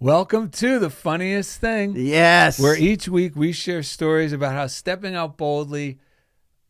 Welcome to The Funniest Thing. Yes. Where each week we share stories about how stepping out boldly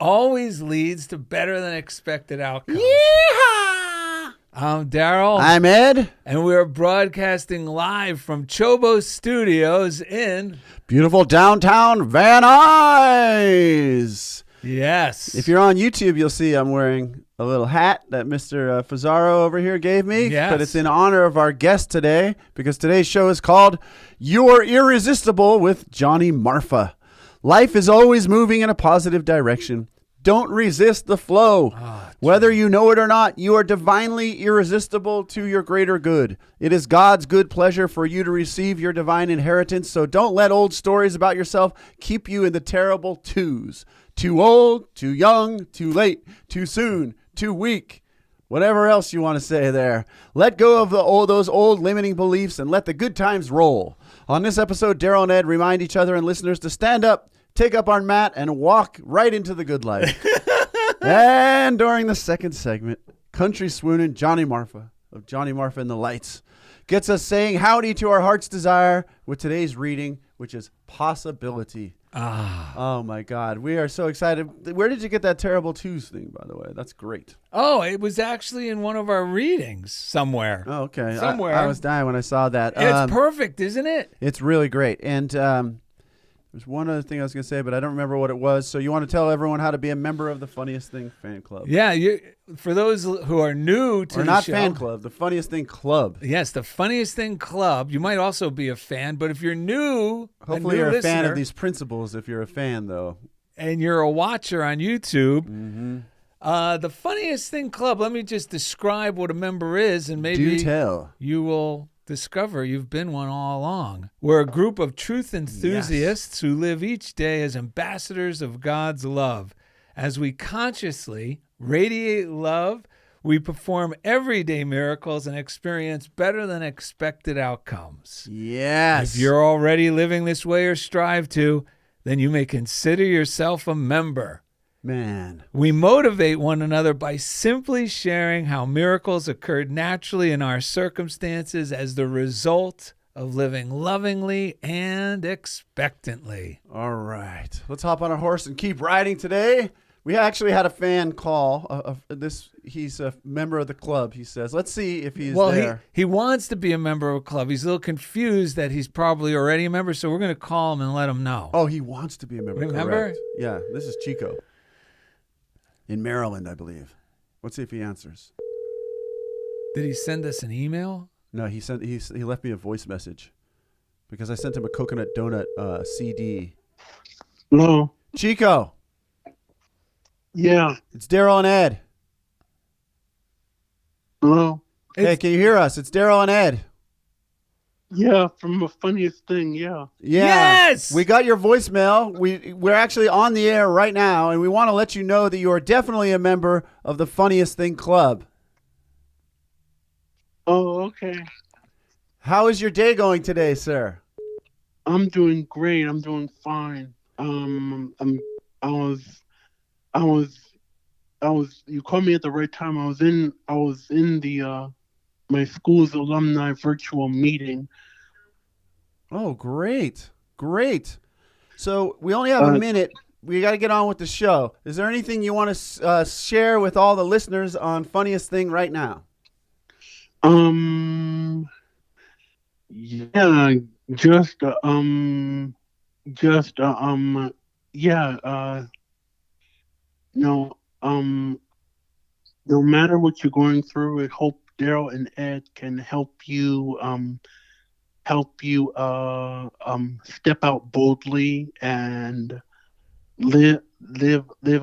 always leads to better than expected outcomes. Yeehaw! I'm Darrell. I'm Ed. And we're broadcasting live from CHOBO Studios in beautiful downtown Van Nuys. Yes. If you're on YouTube, you'll see I'm wearing a little hat that Mr. Fazaro over here gave me. Yes. But it's in honor of our guest today because today's show is called You're Irresistible with Johnny Marfa. Life is always moving in a positive direction. Don't resist the flow. Whether you know it or not, you are divinely irresistible to your greater good. It is God's good pleasure for you to receive your divine inheritance, so don't let old stories about yourself keep you in the terrible twos. Too old, too young, too late, too soon, too weak. Whatever else you want to say there. Let go of those old limiting beliefs and let the good times roll. On this episode, Darrell and Ed remind each other and listeners to stand up, take up our mat, and walk right into the good life. And during the second segment, country swoonin' Johnny Marfa of Johnny Marfa and the Lights gets us saying howdy to our heart's desire with today's reading, which is possibility. Oh, my God. We are so excited. Where did you get that terrible twos thing, by the way? That's great. Oh, it was actually in one of our readings somewhere. Oh, okay. Somewhere. I was dying when I saw that. It's perfect, isn't it? It's really great. And there's one other thing I was going to say, but I don't remember what it was. So you want to tell everyone how to be a member of the Funniest Thing fan club? Yeah, for those who are new to the not show, fan club, the Funniest Thing club. Yes, the Funniest Thing club. You might also be a fan, but if you're new, hopefully you're a fan of these principles. If you're a fan, though, and you're a watcher on YouTube, the Funniest Thing club. Let me just describe what a member is, and maybe do tell. You will discover you've been one all along. We're a group of truth enthusiasts who live each day as ambassadors of God's love. As we consciously radiate love, we perform everyday miracles and experience better than expected outcomes. Yes. If you're already living this way or strive to, then you may consider yourself a member. Man. We motivate one another by simply sharing how miracles occurred naturally in our circumstances as the result of living lovingly and expectantly. All right. Let's hop on our horse and keep riding today. We actually had a fan call. He's a member of the club, he says. Let's see if he's there. He wants to be a member of a club. He's a little confused that he's probably already a member, so we're going to call him and let him know. Oh, he wants to be a member. Remember? Correct. Yeah, this is Chico. In Maryland, I believe. Let's see if he answers. Did he send us an email? No, he left me a voice message because I sent him a coconut donut CD. Hello. Chico. Yeah. It's Darrell and Ed. Hello. Hey, can you hear us? It's Darrell and Ed. Yeah, from the Funniest Thing, yeah. Yes! We got your voicemail. We're actually on the air right now, and we want to let you know that you are definitely a member of the Funniest Thing Club. Oh, okay. How is your day going today, sir? I'm doing great. I'm doing fine. I was you called me at the right time. I was in the my school's alumni virtual meeting. Oh, great. Great. So we only have a minute. We got to get on with the show. Is there anything you want to share with all the listeners on Funniest Thing right now? Yeah, no matter what you're going through, I hope Darrell and Ed can help you step out boldly and live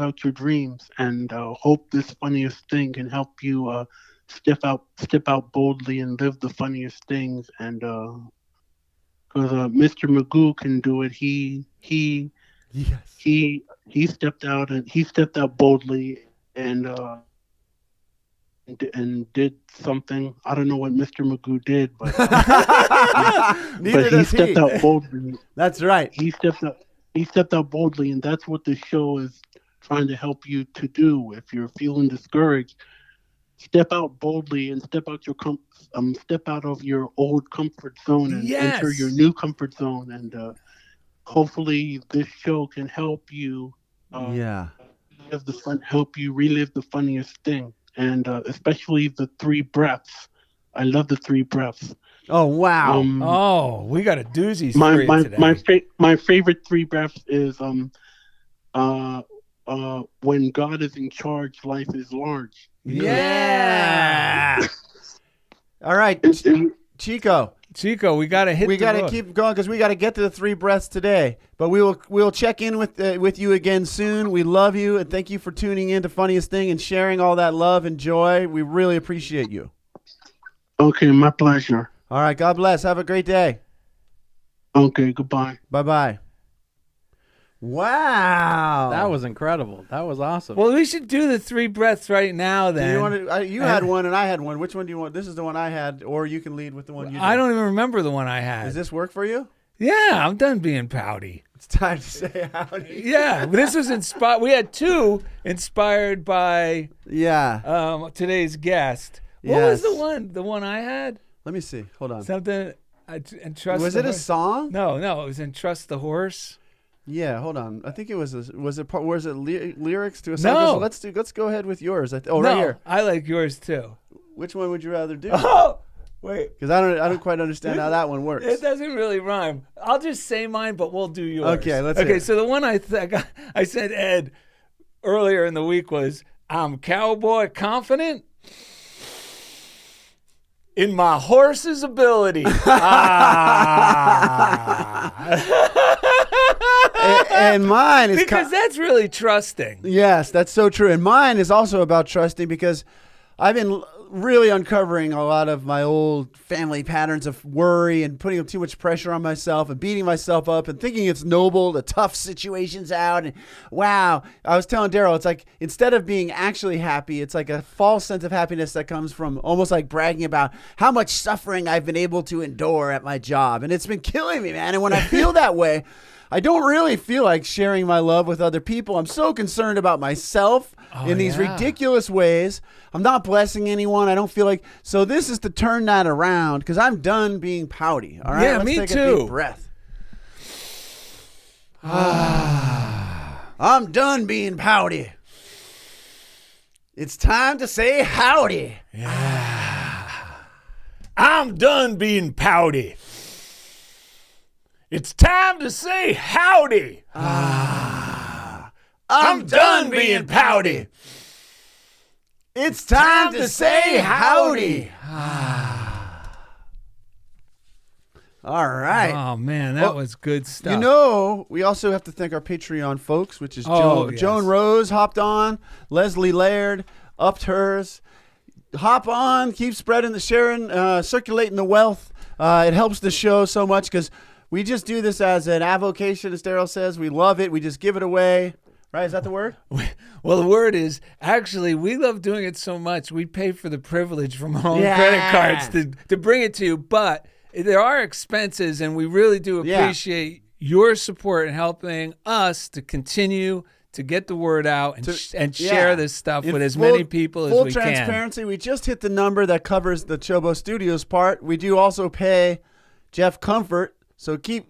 out your dreams, and hope this Funniest Thing can help you step out boldly and live the funniest things. And because Mr. Magoo can do it, he stepped out boldly and did something. I don't know what Mr. Magoo did, but he stepped out boldly. That's right. He stepped out boldly, and that's what the show is trying to help you to do. If you're feeling discouraged, step out boldly and step out of your old comfort zone and enter your new comfort zone. And hopefully, this show can help you. Help you relive the funniest thing, and especially the 3 breaths. I love the 3 breaths. Oh wow! We got a doozy for you today. My favorite 3 breaths is when God is in charge, life is large. Yeah. All right, Chico. Chico, we got to hit. We got to keep going because we got to get to the 3 breaths today. But we'll check in with you again soon. We love you and thank you for tuning in to Funniest Thing and sharing all that love and joy. We really appreciate you. Okay, my pleasure. All right, God bless. Have a great day. Okay, goodbye. Bye-bye. Wow. That was incredible. That was awesome. Well, we should do the 3 breaths right now then. You had one and I had one. Which one do you want? This is the one I had, or you can lead with the one you did. I don't even remember the one I had. Does this work for you? Yeah, I'm done being pouty. It's time to say howdy. Yeah, but this was inspired. We had 2 inspired by today's guest. What was the one? The one I had? Let me see. Hold on. Something. Entrust. Was it a song? No, it was Entrust the Horse. Yeah, hold on. I think it was. Was it lyrics to a song? No. Let's go ahead with yours. Right here. I like yours too. Which one would you rather do? Oh, wait. Because I don't quite understand how that one works. It doesn't really rhyme. I'll just say mine, but we'll do yours. Okay, let's hear it. So the one I said Ed earlier in the week was, I'm cowboy confident in my horse's ability. And mine is because that's really trusting. Yes, that's so true. And mine is also about trusting because I've been really uncovering a lot of my old family patterns of worry and putting too much pressure on myself and beating myself up and thinking it's noble to tough situations out. And wow, I was telling Darrell, it's like instead of being actually happy, it's like a false sense of happiness that comes from almost like bragging about how much suffering I've been able to endure at my job. And it's been killing me, man. And when I feel that way, I don't really feel like sharing my love with other people. I'm so concerned about myself in these ridiculous ways. I'm not blessing anyone. I don't feel like. So this is to turn that around because I'm done being pouty. All right. Yeah, Let's me take too. A deep breath. I'm done being pouty. It's time to say howdy. Yeah. I'm done being pouty. It's time to say howdy. I'm done being pouty. It's time to say howdy. All right. Oh, man, that was good stuff. You know, we also have to thank our Patreon folks, which is Joan Rose hopped on, Leslie Laird upped hers. Hop on, keep spreading the sharing, circulating the wealth. It helps the show so much because we just do this as an avocation, as Darrell says. We love it. We just give it away. Right? Is that the word? Well, the word is, actually, we love doing it so much, we pay for the privilege from our own credit cards to bring it to you. But there are expenses, and we really do appreciate your support in helping us to continue to get the word out and share this stuff with as many people as we can. Full transparency, we just hit the number that covers the CHOBO Studios part. We do also pay Jeff Comfort. So keep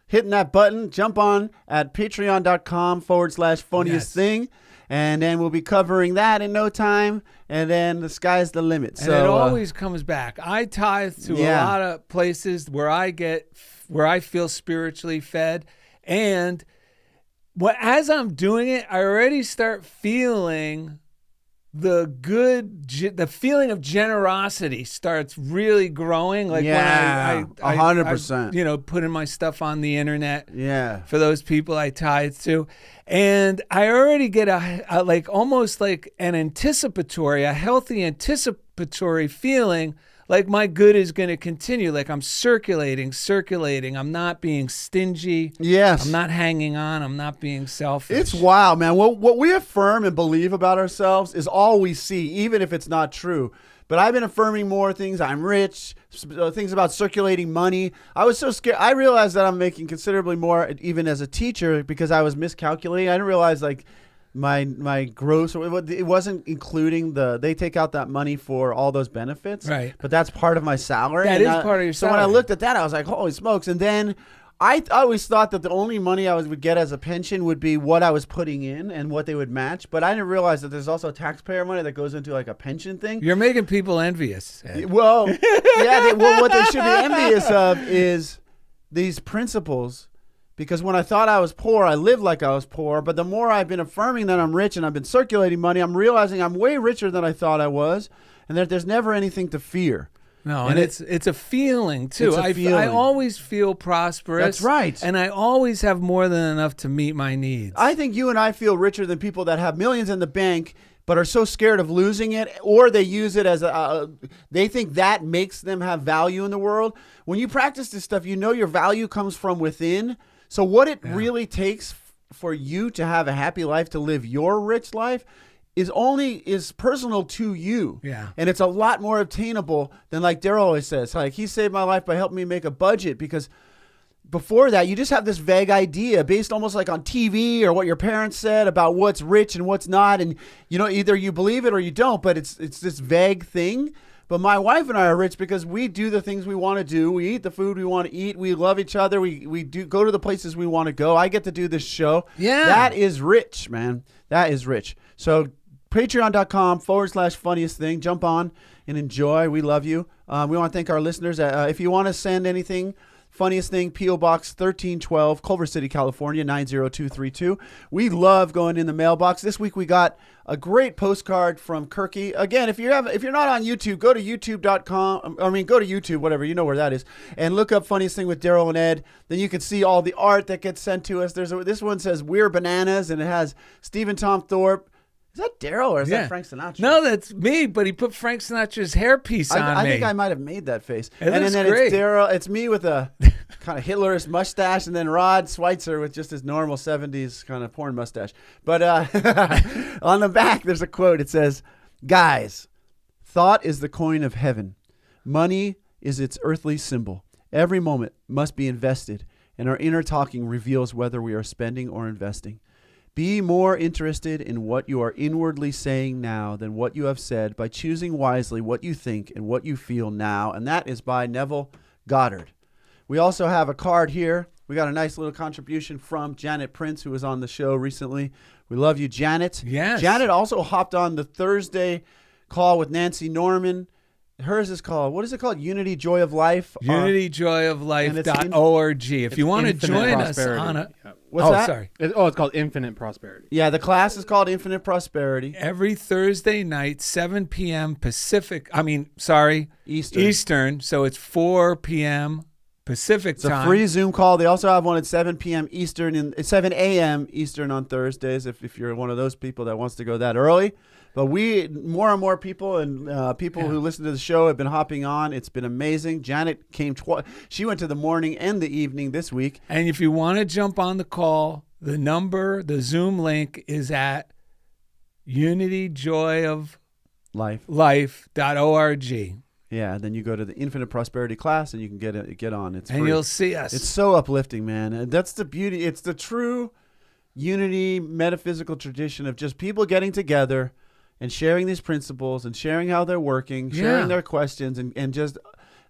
hitting that button. Jump on at patreon.com/funniest thing. And then we'll be covering that in no time. And then the sky's the limit. And it always comes back. I tithe to a lot of places where I feel spiritually fed. And as I'm doing it, I already start feeling the feeling of generosity starts really growing. Like when I 100%. Putting my stuff on the internet. Yeah. For those people I tithe to. And I already get almost like a healthy anticipatory feeling like my good is going to continue. Like I'm circulating. I'm not being stingy. Yes. I'm not hanging on. I'm not being selfish. It's wild, man. What we affirm and believe about ourselves is all we see, even if it's not true. But I've been affirming more things. I'm rich, things about circulating money. I was so scared. I realized that I'm making considerably more even as a teacher because I was miscalculating. I didn't realize my gross. It wasn't including they take out that money for all those benefits. Right. But that's part of my salary. That is part of your So when I salary. looked at that, I was like, holy smokes. And then I always thought that the only money I would get as a pension would be what I was putting in and what they would match. But I didn't realize that there's also taxpayer money that goes into like a pension thing. You're making people envious. Ed. Well, yeah. What they should be envious of is these principles. Because when I thought I was poor, I lived like I was poor. But the more I've been affirming that I'm rich and I've been circulating money, I'm realizing I'm way richer than I thought I was, and that there's never anything to fear. No, and it's a feeling too. It's a feeling. I always feel prosperous. That's right. And I always have more than enough to meet my needs. I think you and I feel richer than people that have millions in the bank but are so scared of losing it, or they use it as they think that makes them have value in the world. When you practice this stuff, you know your value comes from within. So what it really takes for you to have a happy life, to live your rich life, is personal to you. Yeah. And it's a lot more obtainable than, like Darrell always says, like, he saved my life by helping me make a budget, because before that, you just have this vague idea based almost like on TV or what your parents said about what's rich and what's not. And, either you believe it or you don't, but it's this vague thing. But my wife and I are rich because we do the things we want to do. We eat the food we want to eat. We love each other. We do go to the places we want to go. I get to do this show. Yeah. That is rich, man. That is rich. So patreon.com/funniest thing. Jump on and enjoy. We love you. We want to thank our listeners. If you want to send anything, Funniest Thing, P.O. Box 1312, Culver City, California, 90232. We love going in the mailbox. This week we got a great postcard from Kirky. Again, if you're not on YouTube, go to youtube.com. Go to YouTube, whatever, you know where that is, and look up Funniest Thing with Darrell and Ed. Then you can see all the art that gets sent to us. This one says "We're Bananas," and it has Stephen Tom Thorpe. Is that Darrell or is that Frank Sinatra? No, that's me, but he put Frank Sinatra's hairpiece on I me. think I might have made that face. It and looks then great. it's Darrell. It's me with a kind of Hitlerish mustache, and then Rod Schweitzer with just his normal 70s kind of porn mustache. But on the back, there's a quote. It says, "Guys, thought is the coin of heaven. Money is its earthly symbol. Every moment must be invested, and our inner talking reveals whether we are spending or investing. Be more interested in what you are inwardly saying now than what you have said by choosing wisely what you think and what you feel now." And that is by Neville Goddard. We also have a card here. We got a nice little contribution from Janet Prince, who was on the show recently. We love you, Janet. Yes. Janet also hopped on the Thursday call with Nancy Norman. Hers is called, what is it called? Unity Joy of Life? UnityJoyOfLife.org. If you want to join us on a... What's that? Sorry. It's called Infinite Prosperity. Yeah, the class is called Infinite Prosperity. Every Thursday night, 7 p.m. Eastern. So it's 4 p.m. Pacific time. It's a free Zoom call. They also have one at 7 p.m. Eastern and 7 a.m. Eastern on Thursdays if you're one of those people that wants to go that early. But more and more people and people who listen to the show have been hopping on. It's been amazing. Janet came she went to the morning and the evening this week. And if you want to jump on the call, the Zoom link is at UnityJoyOfLife.org. Yeah, and then you go to the Infinite Prosperity class and you can get on. It's and free. You'll see us. It's so uplifting, man. And that's the beauty. It's the true unity metaphysical tradition of just people getting together and sharing these principles and sharing how they're working, sharing their questions, and just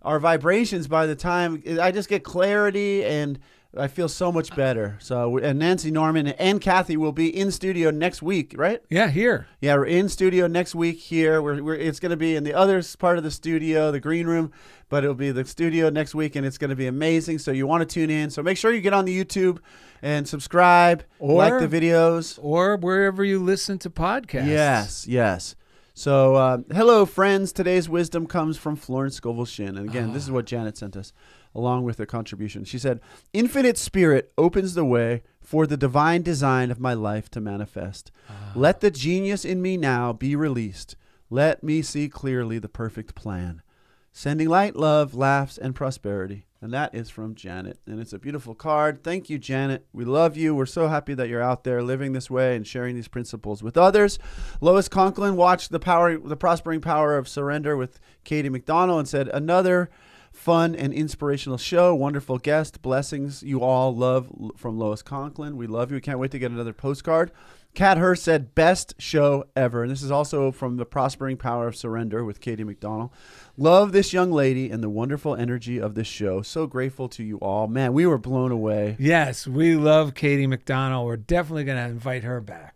our vibrations. By the time I just get clarity and I feel so much better. So, and Nancy Norman and Kathy will be in studio next week, right? Yeah, here. Yeah, we're in studio next week here. It's going to be in the other part of the studio, the green room, but it'll be the studio next week, and it's going to be amazing. So you want to tune in. So make sure you get on the YouTube and subscribe, like the videos. Or wherever you listen to podcasts. Yes. So, hello, friends. Today's wisdom comes from Florence Scovel Shin. And again, this is what Janet sent us, along with her contribution. She said, "Infinite Spirit opens the way for the divine design of my life to manifest. Let the genius in me now be released. Let me see clearly the perfect plan. Sending light, love, laughs, and prosperity." And that is from Janet. And it's a beautiful card. Thank you, Janet. We love you. We're so happy that you're out there living this way and sharing these principles with others. Lois Conklin watched the Prospering Power of Surrender with Katie McDonald and said, "Another fun and inspirational show. Wonderful guest. Blessings you all. Love from Lois Conklin. We love you. We can't wait to get another postcard. Kat Hurst said, best show ever. And this is also from The Prospering Power of Surrender with Katie McDonald. Love this young lady and the wonderful energy of this show. So grateful to you all. Man, we were blown away. Yes, we love Katie McDonald. We're definitely going to invite her back.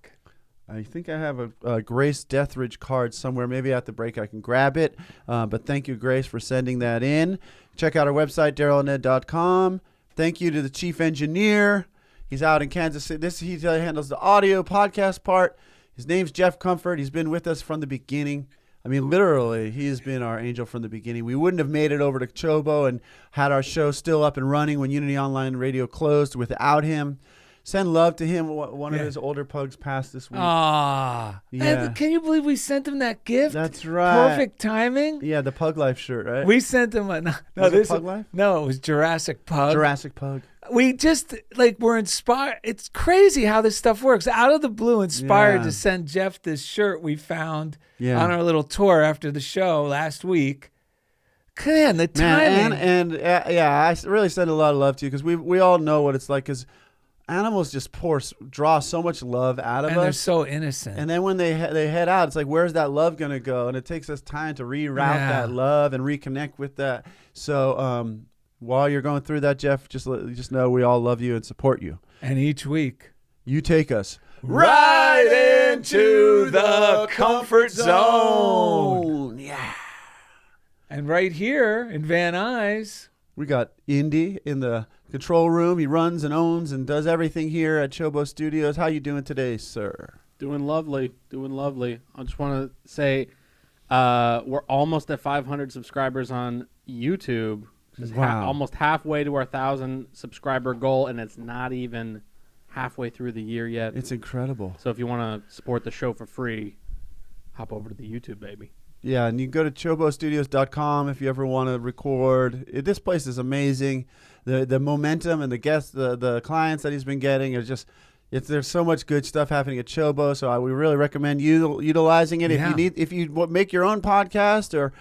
I think I have a Grace Deathridge card somewhere. Maybe at the break I can grab it. But thank you, Grace, for sending that in. Check out our website, darrellanded.com. Thank you to the chief engineer. He's out in Kansas City. He handles the audio podcast part. His name's Jeff Comfort. He's been with us from the beginning. I mean, literally, he has been our angel from the beginning. We wouldn't have made it over to CHOBO and had our show still up and running when Unity Online Radio closed without him. Send love to him. One of his older pugs passed this week. Ah, yeah. Can you believe we sent him that gift? That's right. Perfect timing. Yeah, the Pug Life shirt, right? We sent him a Was it Pug Life? No, it was Jurassic Pug. Jurassic Pug. We just we're inspired. It's crazy how this stuff works. Out of the blue, inspired to send Jeff this shirt we found on our little tour after the show last week. Man, the timing. I really send a lot of love to you because we all know what it's like because animals just draw so much love out of us. And they're so innocent. And then when they head out, it's like, where's that love going to go? And it takes us time to reroute that love and reconnect with that. So while you're going through that, Jeff, just know we all love you and support you. And each week, you take us right into the comfort zone. Yeah. And right here in Van Nuys, we got Indy in the control room. He runs and owns and does everything here at CHOBO Studios. How you doing today, sir? Doing lovely. I just want to say we're almost at 500 subscribers on YouTube. Wow. Almost halfway to our 1,000 subscriber goal, and it's not even halfway through the year yet. It's incredible. So if you want to support the show for free, hop over to the YouTube, baby. Yeah, and you can go to chobostudios.com if you ever want to record. This place is amazing. The momentum and the guests, the clients that he's been getting are just there's so much good stuff happening at CHOBO. So we really recommend utilizing it. Yeah. If you make your own podcast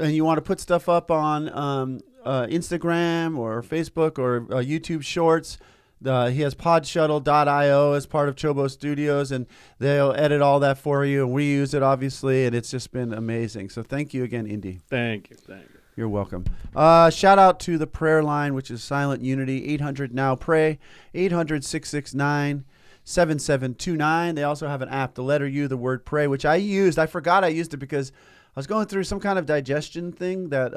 and you want to put stuff up on Instagram or Facebook or YouTube Shorts. He has PodShuttle.io as part of CHOBO Studios, and they'll edit all that for you, and we use it, obviously, and it's just been amazing. So thank you again, Indy. Thank you. You're welcome. Shout out to the prayer line, which is Silent Unity, 800-NOW-PRAY, 800-669-7729. They also have an app, the letter U, the word pray, which I used. I forgot I used it because I was going through some kind of digestion thing that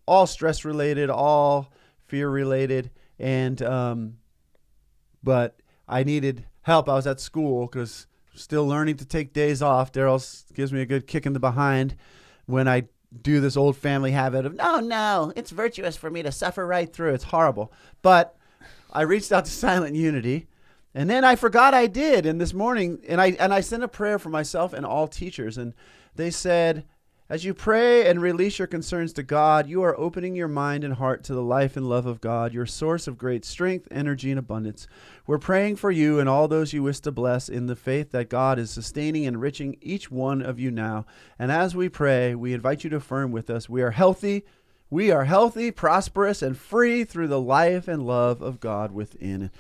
all stress-related, all fear-related, and but I needed help. I was at school because still learning to take days off. Darrell gives me a good kick in the behind when I do this old family habit of, no, it's virtuous for me to suffer right through. It's horrible. But I reached out to Silent Unity, and then I forgot I did. And this morning, and I sent a prayer for myself and all teachers, and they said, as you pray and release your concerns to God, you are opening your mind and heart to the life and love of God, your source of great strength, energy, and abundance. We're praying for you and all those you wish to bless in the faith that God is sustaining and enriching each one of you now. And as we pray, we invite you to affirm with us, we are healthy, prosperous, and free through the life and love of God within.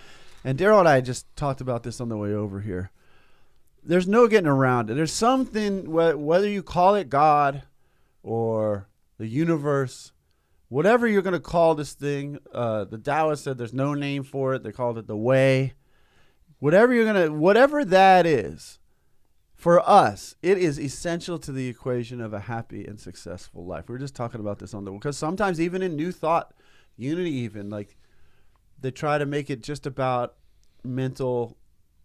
And Darrell and I just talked about this on the way over here. There's no getting around it. There's something, whether you call it God or the universe, whatever you're going to call this thing, the Taoists said there's no name for it. They called it the way. Whatever that is, for us, it is essential to the equation of a happy and successful life. We were just talking about this because sometimes even in New Thought, Unity even, they try to make it just about mental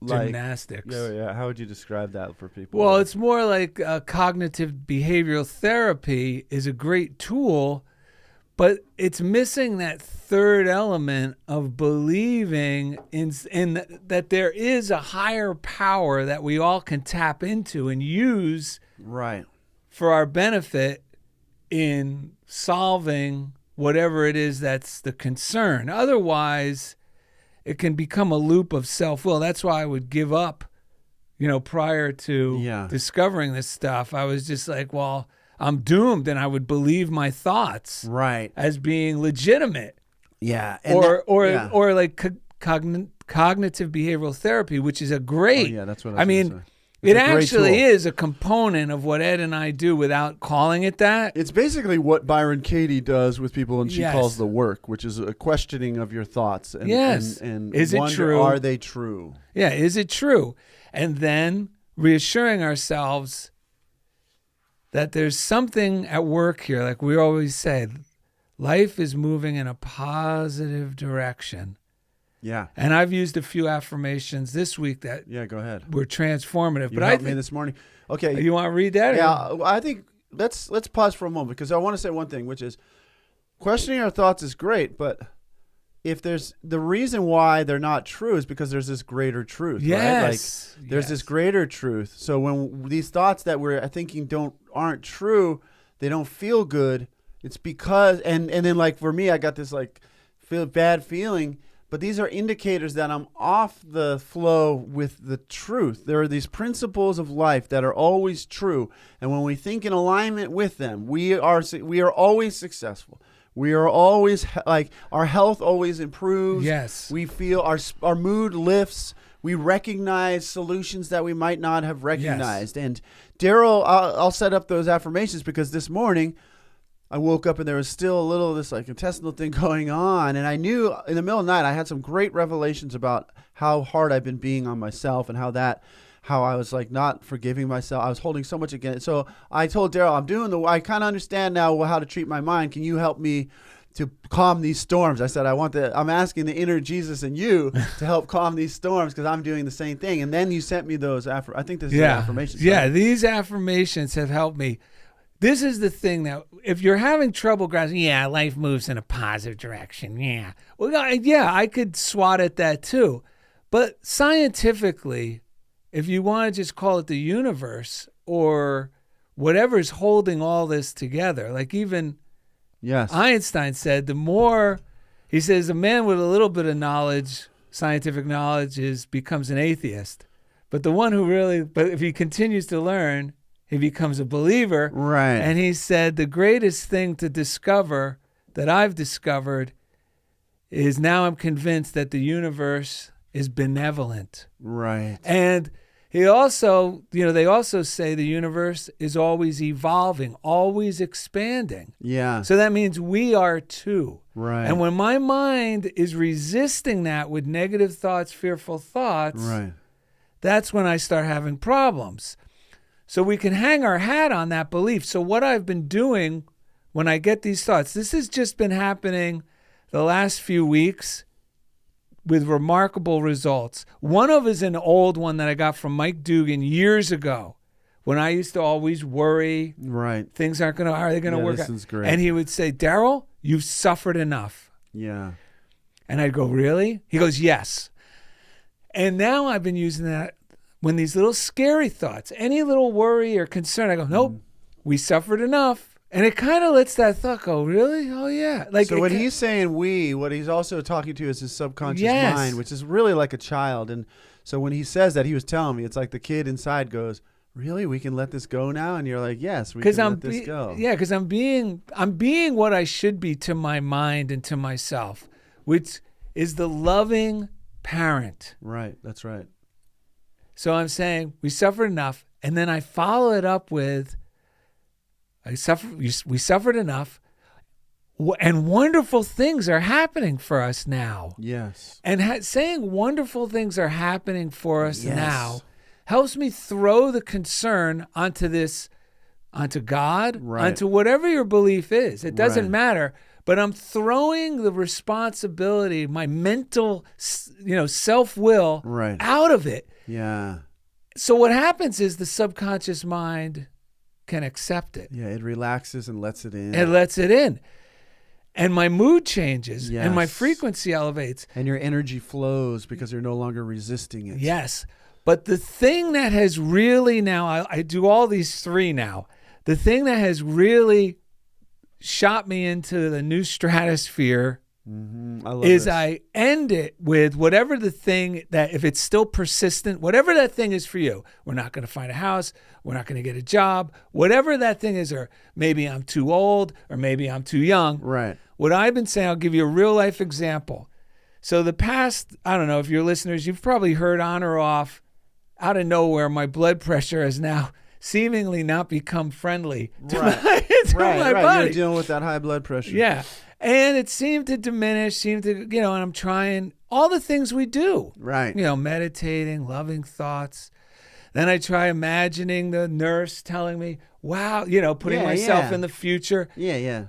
gymnastics. Yeah. How would you describe that for people? Well, it's more like cognitive behavioral therapy is a great tool, but it's missing that third element of believing in that there is a higher power that we all can tap into and use for our benefit in solving whatever it is that's the concern. Otherwise, it can become a loop of self-will. That's why I would give up, prior to discovering this stuff. I was just like, well, I'm doomed, and I would believe my thoughts Right. as being legitimate. Yeah. Or like cognitive behavioral therapy, which is a great. Oh, yeah, that's what I was mean, gonna say. it It's a great actually tool. is a component of what Ed and I do without calling it that. It's basically what Byron Katie does with people, and she Yes. calls the work, which is a questioning of your thoughts. And, Yes. and Is it wonder, true? Are they true? Yeah, is it true? And then reassuring ourselves that there's something at work here. Like we always say, life is moving in a positive direction. Yeah. And I've used a few affirmations this week that Yeah, go ahead. were transformative. You but I helped me think, this morning. Okay. you want to read that? Yeah, I think let's pause for a moment, because I want to say one thing, which is questioning our thoughts is great, but if there's the reason why they're not true is because there's this greater truth, right? Like Yes. there's this greater truth. So when these thoughts that we're thinking aren't true, they don't feel good. It's because and then like for me, I got this like bad feeling. But these are indicators that I'm off the flow with the truth. There are these principles of life that are always true, and when we think in alignment with them, we are always successful. We are always like our health always improves. Yes. We feel our mood lifts. We recognize solutions that we might not have recognized. Yes. And Darrell, I'll set up those affirmations because this morning I woke up and there was still a little of this like intestinal thing going on. And I knew in the middle of the night, I had some great revelations about how hard I've been being on myself and how I was like not forgiving myself. I was holding so much against it. So I told Darrell, I kind of understand now how to treat my mind. Can you help me to calm these storms? I said, I'm asking the inner Jesus in you to help calm these storms because I'm doing the same thing. And then you sent me those I think this is affirmations. Yeah, right? these affirmations have helped me. This is the thing that if you're having trouble grasping, life moves in a positive direction. Yeah. Well, I could swat at that too. But scientifically, if you want to just call it the universe or whatever's holding all this together, like even Einstein said, he says a man with a little bit of knowledge, scientific knowledge, becomes an atheist. But but if he continues to learn, he becomes a believer. Right. And he said the greatest thing to discover that I've discovered is now I'm convinced that the universe is benevolent. Right. And he also, they also say the universe is always evolving, always expanding. Yeah. So that means we are too. Right. And when my mind is resisting that with negative thoughts, fearful thoughts, right, that's when I start having problems. So we can hang our hat on that belief. So what I've been doing when I get these thoughts, this has just been happening the last few weeks with remarkable results. One of is an old one that I got from Mike Dugan years ago when I used to always worry. Right. Things are they going to work this out? is great. And he would say, Darrell, you've suffered enough. Yeah. And I'd go, really? He goes, yes. And now I've been using that when these little scary thoughts, any little worry or concern, I go, nope, we suffered enough. And it kind of lets that thought go, really? Oh, yeah. Like, so when he's saying what he's also talking to is his subconscious Yes. mind, which is really like a child. And so when he says that, he was telling me, it's like the kid inside goes, really? We can let this go now? And you're like, yes, we can let this go. Yeah, because I'm being what I should be to my mind and to myself, which is the loving parent. Right. That's right. So I'm saying we suffered enough, and then I follow it up with we suffered enough, and wonderful things are happening for us now. Yes. And saying wonderful things are happening for us Yes. now helps me throw the concern onto God, Right. onto whatever your belief is. It doesn't Right. matter. But I'm throwing the responsibility, my mental, self-will Right. out of it. Yeah. So what happens is the subconscious mind can accept it. Yeah. It relaxes and lets it in. It lets it in. And my mood changes and my Yes. frequency elevates. And your energy flows because you're no longer resisting it. Yes. But the thing that has really now, I do all these three now. The thing that has really shot me into the new stratosphere I love is this. I end it with whatever the thing that, if it's still persistent, whatever that thing is for you, we're not going to find a house, we're not going to get a job, whatever that thing is, or maybe I'm too old, or maybe I'm too young. Right. What I've been saying, I'll give you a real life example. So the past, I don't know if you're listeners, you've probably heard on or off, out of nowhere, my blood pressure has now seemingly not become friendly to my body. You're dealing with that high blood pressure. Yeah. And it seemed to diminish, and I'm trying all the things we do. Right. Meditating, loving thoughts. Then I try imagining the nurse telling me, wow, putting myself in the future. Yeah.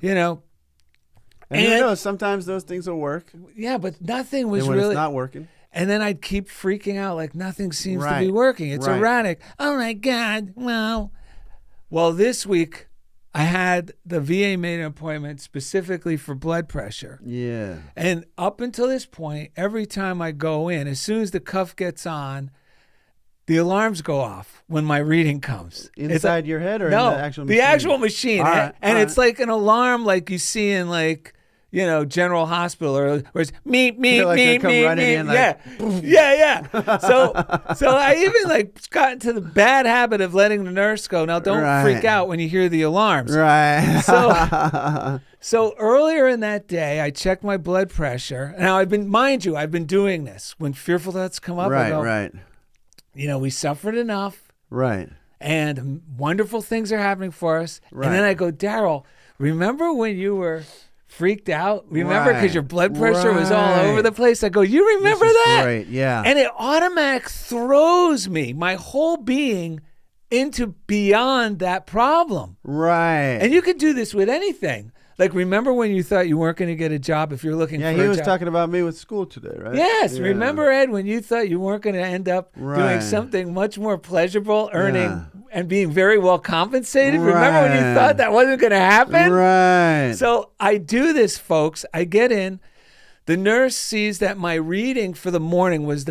And who knows? Sometimes those things will work. Yeah, but nothing was And when really. it's not working. And then I'd keep freaking out like nothing seems to be working. It's erratic. Oh, my God. Well, this week I had the VA made an appointment specifically for blood pressure. Yeah. And up until this point, every time I go in, as soon as the cuff gets on, the alarms go off when my reading comes. Inside your head or no, in the actual machine? The actual machine. All right, and all it's like an alarm like you see in General Hospital, or where it's meep, meep, Like they meep, come meep, running meep. in like, Yeah. So I even got into the bad habit of letting the nurse go, now don't freak out when you hear the alarms. Right. So earlier in that day, I checked my blood pressure. Now I've been doing this. When fearful thoughts come up, I go, we suffered enough. Right. And wonderful things are happening for us. Right. And then I go, Darrell, remember when you were freaked out? Remember, because your blood pressure was all over the place? I go, you remember that? Great, yeah. And it automatic throws me, my whole being, into beyond that problem. Right. And you could do this with anything. Like, remember when you thought you weren't going to get a job if you're looking for a job? Yeah, he was talking about me with school today, right? Yes. Yeah. Remember, Ed, when you thought you weren't going to end up doing something much more pleasurable, earning and being very well compensated? Remember when you thought that wasn't going to happen? Right. So I do this, folks. I get in. The nurse sees that my reading for the morning was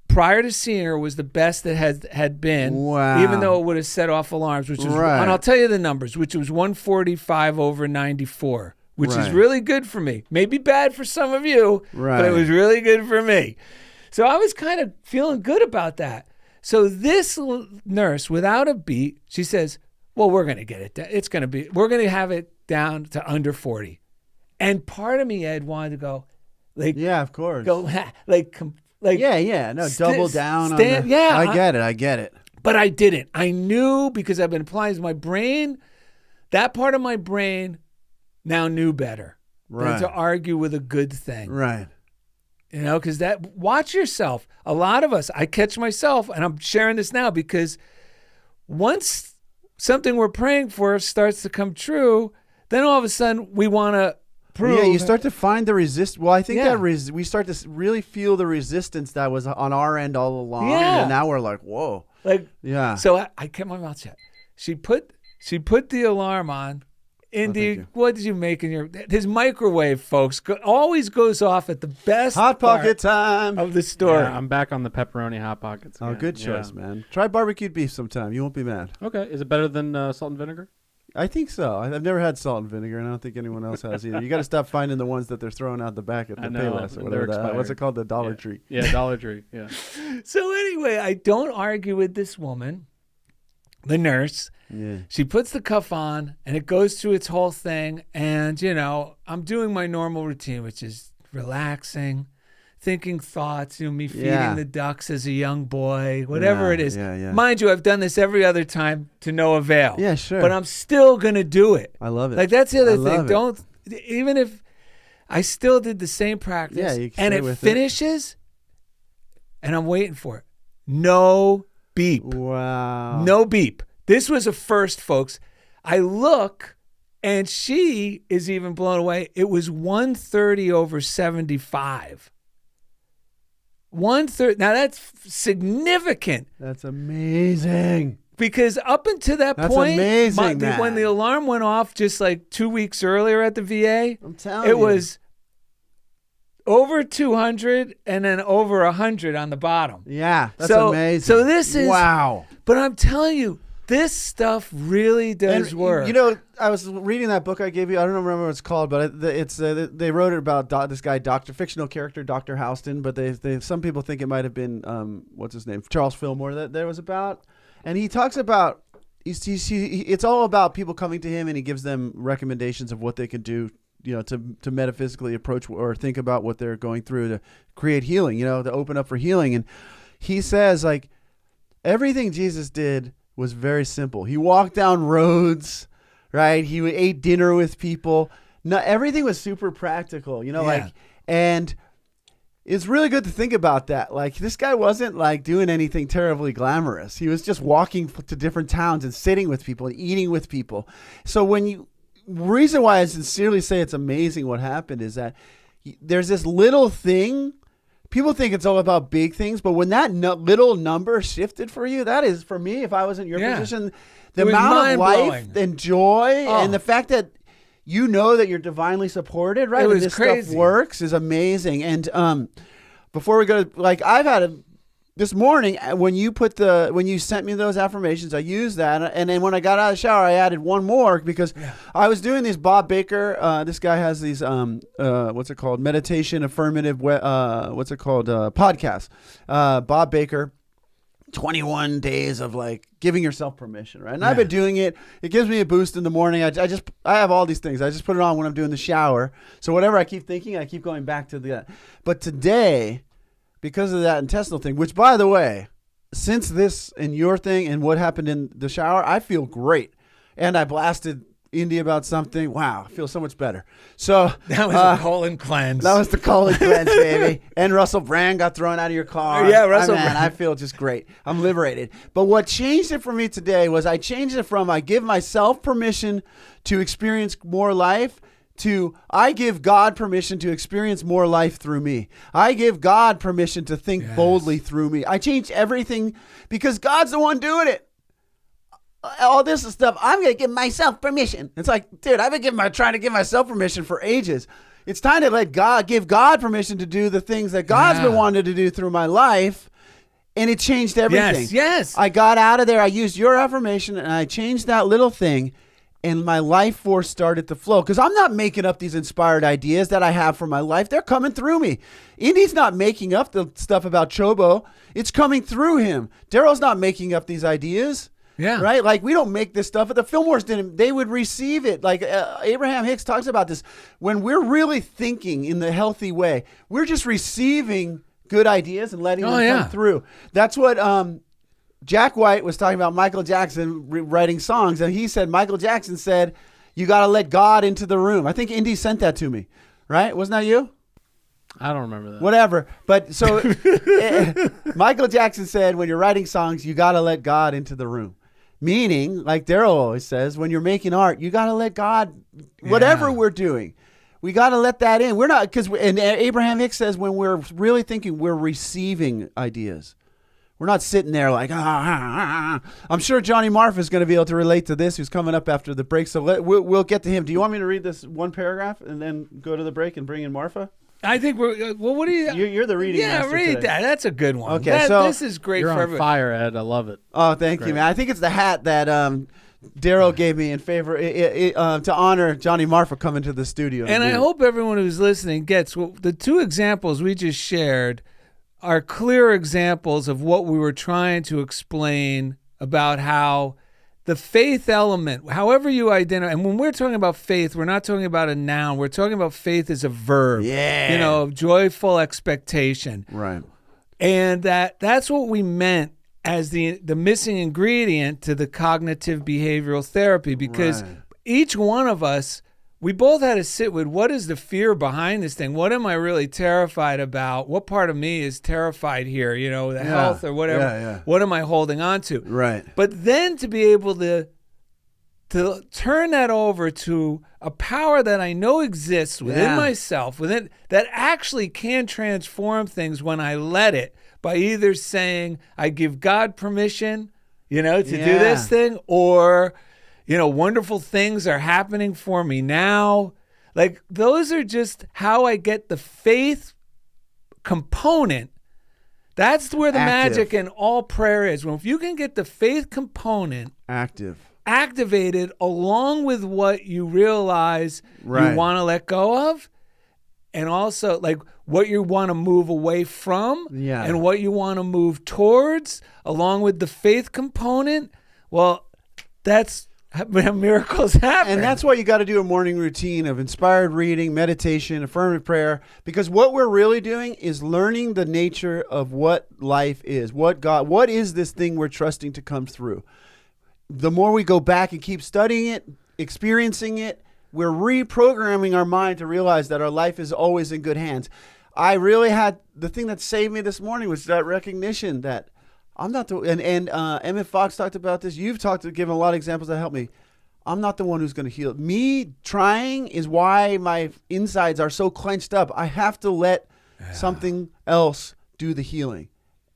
prior to seeing her, was the best that had been. Wow. Even though it would have set off alarms, which was, and I'll tell you the numbers, which was 145 over 94, which is really good for me. Maybe bad for some of you, but it was really good for me. So I was kind of feeling good about that. So this nurse, without a beat, she says, well, we're going to get it down. We're going to have it down to under 40. And part of me, Ed, wanted to go, yeah, of course. Double down on the, I get it. But I didn't. I knew, because I've been applying to my brain, that part of my brain now knew better than to argue with a good thing. Right. Because watch yourself. A lot of us, I catch myself, and I'm sharing this now because once something we're praying for starts to come true, then all of a sudden we want to prove. Yeah, you start to find the resist. Well, I think that we start to really feel the resistance that was on our end all along. Yeah. And now we're like, whoa. So I kept my mouth shut. She put the alarm on. What did you make in his microwave, folks? Always goes off at the best Hot Pocket time of the story. Yeah, I'm back on the pepperoni Hot Pockets again. Oh, good choice, man. Try barbecued beef sometime. You won't be mad. Okay. Is it better than salt and vinegar? I think so. I've never had salt and vinegar, and I don't think anyone else has either. You got to stop finding the ones that they're throwing out the back at the Payless or whatever. What's it called? The Dollar Tree. Yeah, Dollar Tree. Yeah. So anyway, I don't argue with this woman, the nurse. Yeah. She puts the cuff on, and it goes through its whole thing. And, I'm doing my normal routine, which is relaxing, thinking thoughts, me feeding the ducks as a young boy, whatever it is. Yeah. Mind you, I've done this every other time to no avail. Yeah, sure. But I'm still going to do it. I love it. Like, that's the other thing. Even if I still did the same practice, you and it finishes, and I'm waiting for it. No beep. Wow. No beep. This was a first, folks. I look, and she is even blown away. It was 130 over 75. 130. Now, that's significant. That's amazing. Because up until that point, amazing, when the alarm went off just like 2 weeks earlier at the VA, I'm telling you. it was over 200 and then over 100 on the bottom. Yeah, that's amazing. amazing. So this is... Wow. But I'm telling you, this stuff really does work. You know, I was reading that book I gave you. I don't remember what it's called, but they wrote it about this guy, fictional character, Dr. Houston. But some people think it might have been what's his name, Charles Fillmore, that there was about. And he talks about it's all about people coming to him, and he gives them recommendations of what they can do, you know, to metaphysically approach or think about what they're going through to create healing, you know, to open up for healing. And he says, like, everything Jesus did was very simple. He walked down roads, right? He ate dinner with people. No, everything was super practical, you know, and it's really good to think about that. Like, this guy wasn't like doing anything terribly glamorous. He was just walking to different towns and sitting with people and eating with people. So reason why I sincerely say it's amazing what happened is that there's this little thing. People think it's all about big things, but when that little number shifted for you, that is, for me, if I was in your position, the amount of life and joy and the fact that you know that you're divinely supported, right? And this crazy. Stuff works is amazing. And before we go, like, I've had this morning when you sent me those affirmations, I used that, and then when I got out of the shower, I added one more because I was doing these Bob Baker. This guy has these what's it called? Meditation affirmative. Podcasts. Bob Baker. 21 days of like giving yourself permission, right? And I've been doing it. It gives me a boost in the morning. I have all these things. I just put it on when I'm doing the shower. So whatever I keep thinking, I keep going back to that. But today, because of that intestinal thing, which, by the way, since this and your thing and what happened in the shower, I feel great. And I blasted Indy about something. Wow, I feel so much better. So that was a colon cleanse. That was the colon cleanse, baby. And Russell Brand got thrown out of your car. Yeah, Russell Brand. I feel just great. I'm liberated. But what changed it for me today was I changed it from I give myself permission to experience more life to I give God permission to experience more life through me. I give God permission to think boldly through me. I changed everything because God's the one doing it. All this stuff, I'm going to give myself permission. It's like, dude, I've been trying to give myself permission for ages. It's time to give God permission to do the things that God's been wanting to do through my life. And it changed everything. Yes. I got out of there. I used your affirmation and I changed that little thing. And my life force started to flow. Because I'm not making up these inspired ideas that I have for my life. They're coming through me. Indy's not making up the stuff about Chobo. It's coming through him. Darrell's not making up these ideas. Yeah. Right? Like, we don't make this stuff. The Fillmores didn't. They would receive it. Like, Abraham Hicks talks about this. When we're really thinking in the healthy way, we're just receiving good ideas and letting them come through. That's what Jack White was talking about Michael Jackson writing songs. And he said, Michael Jackson said, you got to let God into the room. I think Indy sent that to me. Right? Wasn't that you? I don't remember that. Whatever. But so Michael Jackson said, when you're writing songs, you got to let God into the room. Meaning, like Darrell always says, when you're making art, you got to let God, whatever we're doing, we got to let that in. We're not, and Abraham Hicks says, when we're really thinking, we're receiving ideas. We're not sitting there like, I'm sure Johnny Marfa is going to be able to relate to this, who's coming up after the break. So we'll get to him. Do you want me to read this one paragraph and then go to the break and bring in Marfa? I think we're. Well, what do you? You're the reading master. Yeah, read today. that. That's a good one. Okay, so this is great You're for on everyone. fire, Ed. I love it. Oh, thank you, man. I think it's the hat that Darrell gave me in favor to honor Johnny Marfa coming to the studio. And I hope everyone who's listening gets the two examples we just shared are clear examples of what we were trying to explain about how the faith element, however you identify, and when we're talking about faith, we're not talking about a noun. We're talking about faith as a verb. Yeah. You know, joyful expectation. Right. And that's what we meant as the missing ingredient to the cognitive behavioral therapy, because each one of us, we both had to sit with, what is the fear behind this thing? What am I really terrified about? What part of me is terrified here? You know, the health or whatever. Yeah. What am I holding on to? Right. But then to be able to turn that over to a power that I know exists within myself, within that actually can transform things when I let it, by either saying I give God permission, you know, to do this thing, or, you know, wonderful things are happening for me now. Like, those are just how I get the faith component That's where the Active. magic in all prayer is. Well, if you can get the faith component activated along with what you realize Right. you want to let go of, and also like what you want to move away from, Yeah. and what you want to move towards, along with the faith component, well, that's how miracles happen. And that's why you got to do a morning routine of inspired reading, meditation, affirmative prayer, because what we're really doing is learning the nature of what life is, what is this thing we're trusting to come through. The more we go back and keep studying it, experiencing it, we're reprogramming our mind to realize that our life is always in good hands. I really had the thing that saved me this morning was that recognition that I'm not the and Emmett Fox talked about this. You've given a lot of examples that help me. I'm not the one who's going to heal. Me trying is why my insides are so clenched up. I have to let something else do the healing.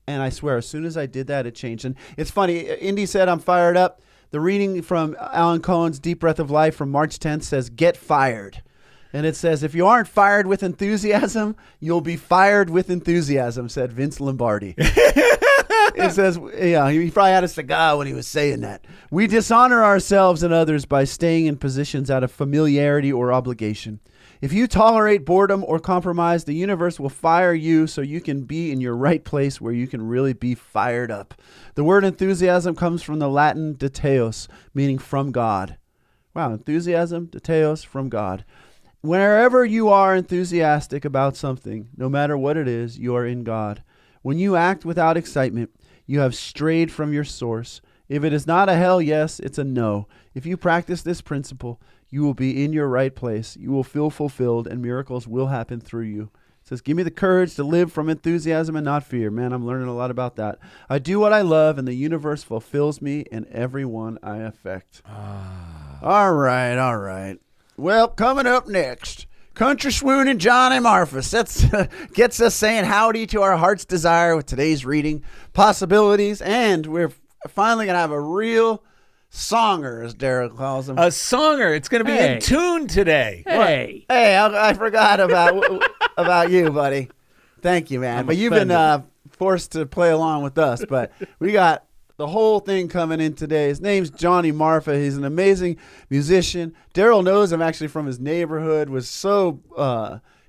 And I swear, as soon as I did that, it changed. And it's funny. Indy said I'm fired up. The reading from Alan Cohen's Deep Breath of Life from March 10th says, "Get fired." And it says, if you aren't fired with enthusiasm, you'll be fired with enthusiasm, said Vince Lombardi. It says, yeah, he probably had a cigar when he was saying that. We dishonor ourselves and others by staying in positions out of familiarity or obligation. If you tolerate boredom or compromise, the universe will fire you so you can be in your right place where you can really be fired up. The word enthusiasm comes from the Latin "deteos," meaning from God. Wow, enthusiasm, deteos, from God. Wherever you are enthusiastic about something, no matter what it is, you are in God. When you act without excitement, you have strayed from your source. If it is not a hell yes, it's a no. If you practice this principle, you will be in your right place. You will feel fulfilled, and miracles will happen through you. It says, give me the courage to live from enthusiasm and not fear. Man, I'm learning a lot about that. I do what I love, and the universe fulfills me and everyone I affect. All right. Well, coming up next, country swoonin' Johnny Marfa gets us saying howdy to our heart's desire with today's reading, possibilities, and we're finally going to have a real songer, as Darrell calls him. A songer. It's going to be in tune today. Hey. Hey, I forgot about you, buddy. Thank you, man. But you've been forced to play along with us. But we got the whole thing coming in today. His name's Johnny Marfa. He's an amazing musician. Darrell knows him actually from his neighborhood, was so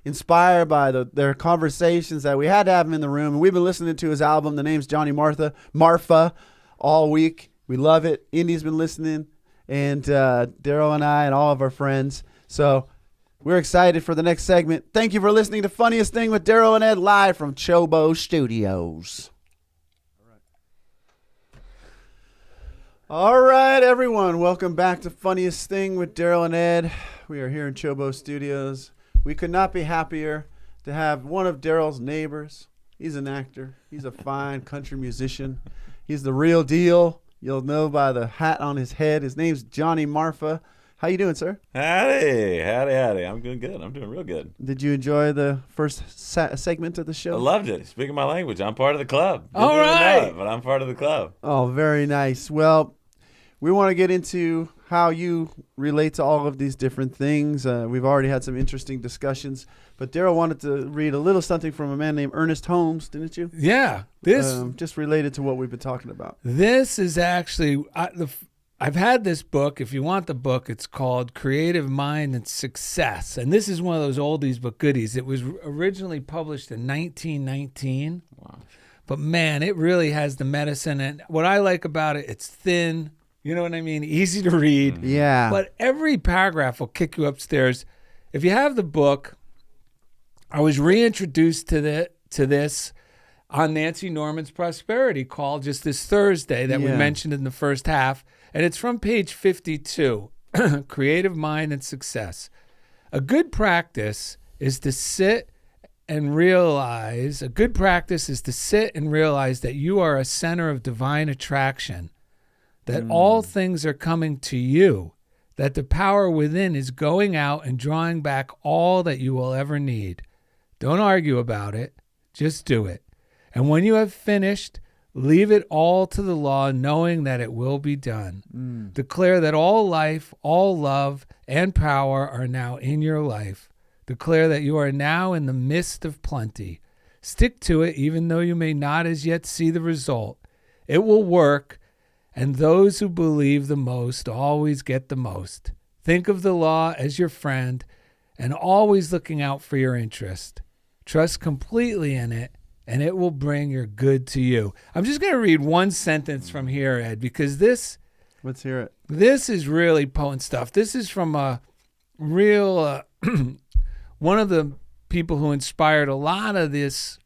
inspired by their conversations that we had to have him in the room. And we've been listening to his album. The name's Johnny Marfa all week. We love it. Indy's been listening, and Darrell and I and all of our friends. So we're excited for the next segment. Thank you for listening to Funniest Thing with Darrell and Ed live from CHOBO Studios. All right, everyone. Welcome back to Funniest Thing with Darrell and Ed. We are here in CHOBO Studios. We could not be happier to have one of Darrell's neighbors. He's an actor. He's a fine country musician. He's the real deal. You'll know by the hat on his head. His name's Johnny Marfa. How you doing, sir? Howdy. I'm doing good. I'm doing real good. Did you enjoy the first segment of the show? I loved it. Speaking my language, I'm part of the club. All right. But I'm part of the club. Oh, very nice. Well, we want to get into how you relate to all of these different things. We've already had some interesting discussions, but Darrell wanted to read a little something from a man named Ernest Holmes, didn't you? Yeah. Just related to what we've been talking about. This is actually, I've had this book. If you want the book, it's called Creative Mind and Success. And this is one of those oldies but goodies. It was originally published in 1919. Wow. But man, it really has the medicine. And what I like about it, it's thin. You know what I mean? Easy to read. Yeah. But every paragraph will kick you upstairs. If you have the book, I was reintroduced to this on Nancy Norman's Prosperity Call just this Thursday that we mentioned in the first half. And it's from page 52, Creative Mind and Success. A good practice is to sit and realize that you are a center of divine attraction, that all things are coming to you, that the power within is going out and drawing back all that you will ever need. Don't argue about it. Just do it. And when you have finished, leave it all to the law, knowing that it will be done. Declare that all life, all love, and power are now in your life. Declare that you are now in the midst of plenty. Stick to it, even though you may not as yet see the result. It will work, and those who believe the most always get the most. Think of the law as your friend and always looking out for your interest. Trust completely in it, and it will bring your good to you. I'm just going to read one sentence from here, Ed, because Let's hear it. this is really potent stuff. This is from a real, one of the people who inspired a lot of this,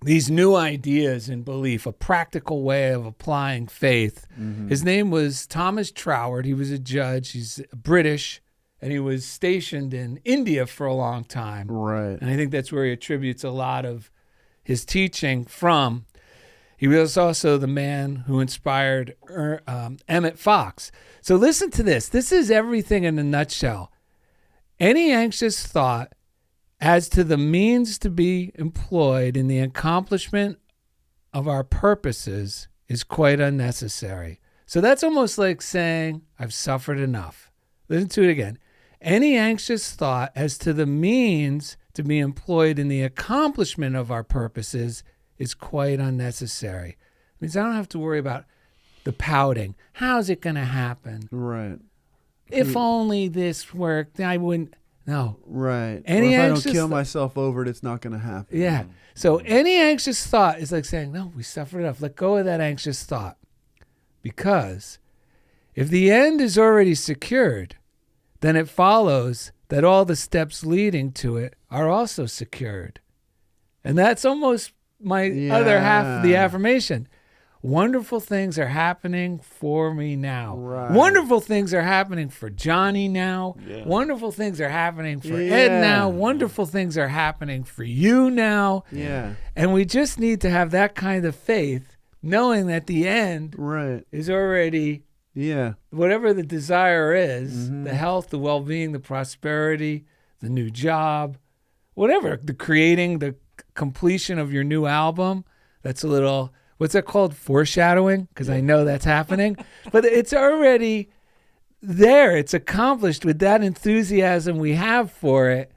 these new ideas and belief, a practical way of applying faith. His name was Thomas Troward. He was a judge. He's British, and he was stationed in India for a long time. Right. And I think that's where he attributes a lot of his teaching from. He was also the man who inspired Emmett Fox. So listen to this. This is everything in a nutshell. Any anxious thought as to the means to be employed in the accomplishment of our purposes is quite unnecessary. So that's almost like saying, I've suffered enough. Listen to it again. Any anxious thought as to the means to be employed in the accomplishment of our purposes is quite unnecessary. It means I don't have to worry about the pouting. How's it going to happen? Right. If only this worked, I wouldn't. No. Right. Any or if I don't anxious kill myself over it, it's not going to happen. Yeah. So any anxious thought is like saying, no, we suffered enough. Let go of that anxious thought. Because if the end is already secured, then it follows that all the steps leading to it are also secured. And that's almost my other half of the affirmation. Wonderful things are happening for me now. Right. Wonderful things are happening for Johnny now. Yeah. Wonderful things are happening for Ed now. Wonderful things are happening for you now. Yeah. And we just need to have that kind of faith, knowing that the end Right. is already Yeah. whatever the desire is, the health, the well-being, the prosperity, the new job, whatever, the creating, the completion of your new album. That's a little, what's that called? Foreshadowing? Because I know that's happening. But it's already there. It's accomplished with that enthusiasm we have for it.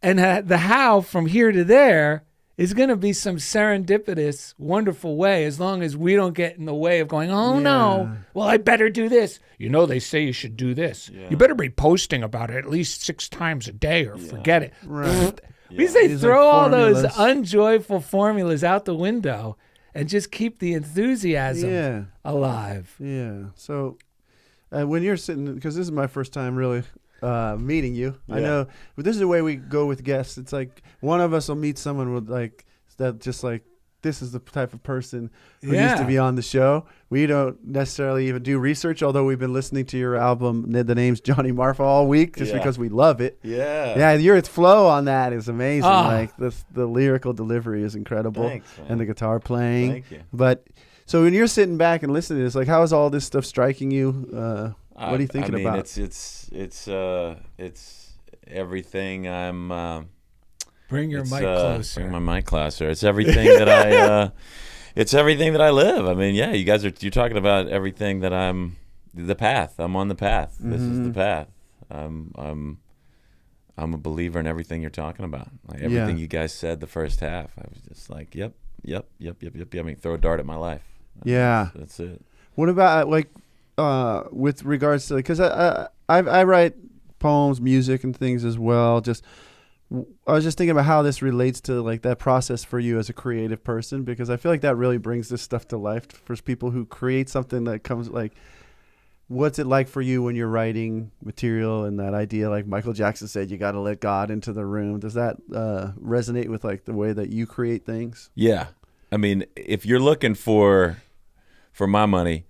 And the how from here to there is going to be some serendipitous, wonderful way, as long as we don't get in the way of going, oh, no, well, I better do this. You know, they say you should do this. Yeah. You better be posting about it at least 6 times a day or forget it. Right. We say These throw are all those formulas. unjoyful formulas out the window and just keep the enthusiasm Yeah. alive. Yeah. So when you're sitting, because this is my first time really meeting you. I Yeah. know, but this is the way we go with guests. It's like one of us will meet someone with like that, just like this is the type of person who used to be on the show. We don't necessarily even do research, although we've been listening to your album. The name's Johnny Marfa all week, just because we love it. Yeah. Yeah, your flow on that is amazing. Ah. Like the lyrical delivery is incredible, Thanks, man. and the guitar playing. Thank you. But so when you're sitting back and listening to this, like, how is all this stuff striking you? What are you thinking I mean, about? It's everything I'm. Bring your it's, mic closer. Bring my mic closer. It's everything that I. It's everything that I live. I mean, yeah, you're talking about everything that I'm. The path. I'm on the path. This is the path. I'm a believer in everything you're talking about. Like everything you guys said the first half. I was just like, yep. I mean, throw a dart at my life. Yeah. That's it. What about like with regards to, because I write poems, music, and things as well. I was just thinking about how this relates to like that process for you as a creative person, because I feel like that really brings this stuff to life for people who create something that comes like, what's it like for you when you're writing material and that idea, like Michael Jackson said, you got to let God into the room. Does that resonate with like the way that you create things? Yeah. I mean, if you're looking for my money,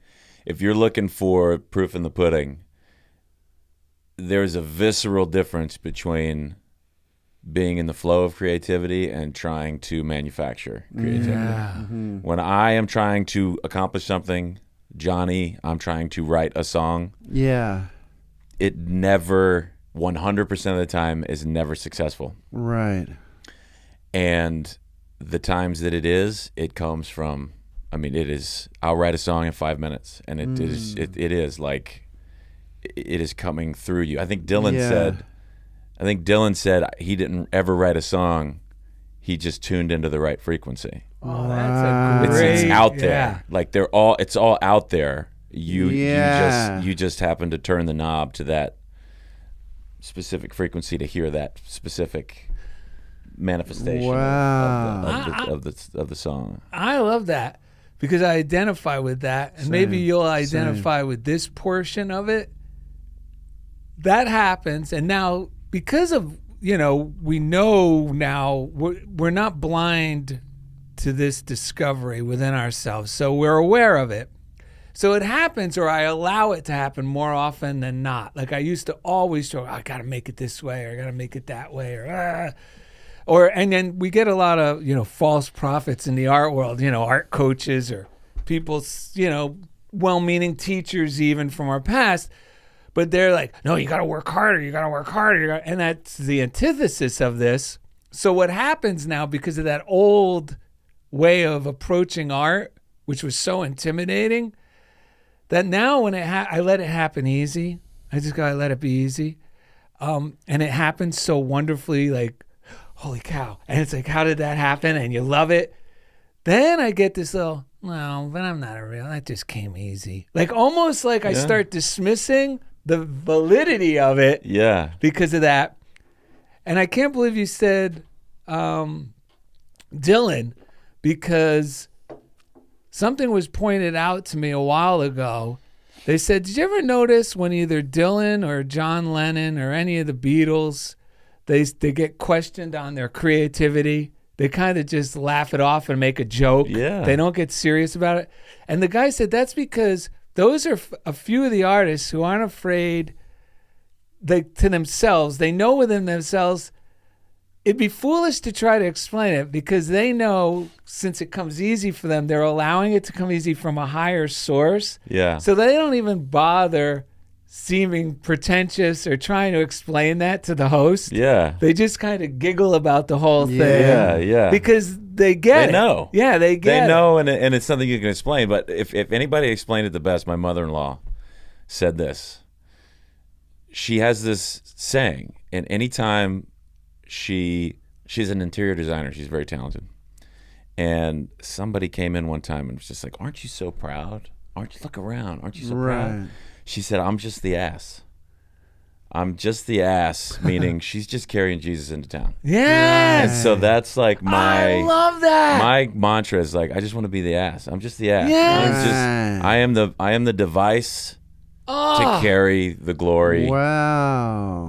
if you're looking for proof in the pudding, there's a visceral difference between being in the flow of creativity and trying to manufacture creativity. Yeah. When I am trying to accomplish something, Johnny, I'm trying to write a song, Yeah. it never, 100% of the time, is never successful. Right. And the times that it comes from, I mean, it is, I'll write a song in 5 minutes, and it is like, it is coming through you. I think Dylan said, I think Dylan said he didn't ever write a song. He just tuned into the right frequency. Oh, that's a great. It's out there. Yeah. Like it's all out there. You just happen to turn the knob to that specific frequency to hear that specific manifestation of the song. I love that because I identify with that, and maybe you'll identify with this portion of it. That happens, and now because of we know now we're not blind to this discovery within ourselves, so we're aware of it. So it happens, or I allow it to happen more often than not. Like I used to always go, I got to make it this way, or I got to make it that way, and then we get a lot of false prophets in the art world, art coaches or people, well-meaning teachers even from our past. But they're like, no, you got to work harder. You got to work harder. And that's the antithesis of this. So what happens now, because of that old way of approaching art, which was so intimidating, that now when I let it happen easy, I just got to let it be easy. And it happens so wonderfully, like, holy cow. And it's like, how did that happen? And you love it. Then I get this little, no, but I'm not that just came easy. Like almost like I start dismissing the validity of it because of that. And I can't believe you said Dylan, because something was pointed out to me a while ago. They said, did you ever notice when either Dylan or John Lennon or any of the Beatles, they get questioned on their creativity? They kind of just laugh it off and make a joke. Yeah. They don't get serious about it. And the guy said that's because those are a few of the artists who aren't afraid to themselves. They know within themselves it'd be foolish to try to explain it because they know since it comes easy for them, they're allowing it to come easy from a higher source. Yeah. So they don't even bother seeming pretentious or trying to explain that to the host. Yeah. They just kind of giggle about the whole thing. Yeah. Because they get it. They know. Yeah, they get it. They know, and it's something you can explain. But if anybody explained it the best, my mother-in-law said this. She has this saying, and anytime she's an interior designer, she's very talented. And somebody came in one time and was just like, aren't you so proud? Look around. Aren't you so proud? She said, I'm just the ass. I'm just the ass, meaning she's just carrying Jesus into town. Yes. And so that's like I love that. My mantra is like, I just want to be the ass. I'm just the ass. Yes. I am the device to carry the glory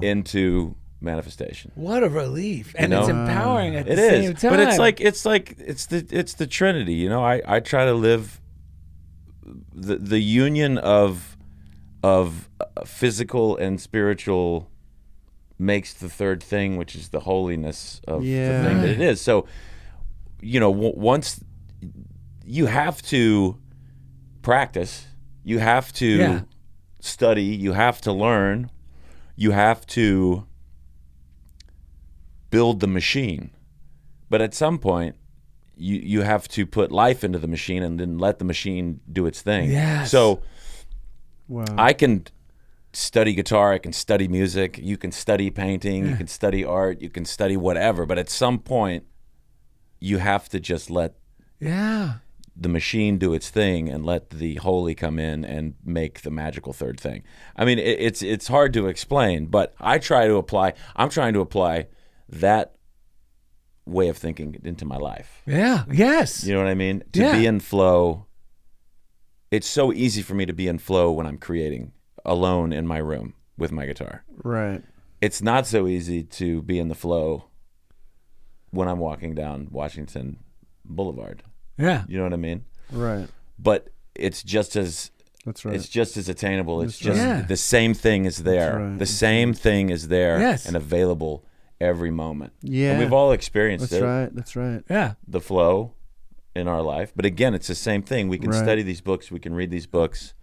into manifestation. What a relief. And it's empowering at the It same is. time. But it's the Trinity, I try to live the union of physical and spiritual makes the third thing, which is the holiness of the thing that it is. So, once you have to practice, you have to study, you have to learn, you have to build the machine. But at some point, you have to put life into the machine and then let the machine do its thing. Yes. So I can study guitar, I can study music, you can study painting, you can study art, you can study whatever, but at some point you have to just let the machine do its thing and let the holy come in and make the magical third thing. I mean, it's hard to explain, but I'm trying to apply that way of thinking into my life. Yeah. Yes. You know what I mean? To be in flow. It's so easy for me to be in flow when I'm creating alone in my room with my guitar. Right. It's not so easy to be in the flow when I'm walking down Washington Boulevard. Yeah. You know what I mean? Right. But it's just as That's right. It's just as attainable. It's That's just right. the same thing is there. right. The same thing is there and available every moment. Yeah. And we've all experienced That's it. right. That's right. Yeah. The flow in our life. But again, it's the same thing. We can study these books. We can read these books.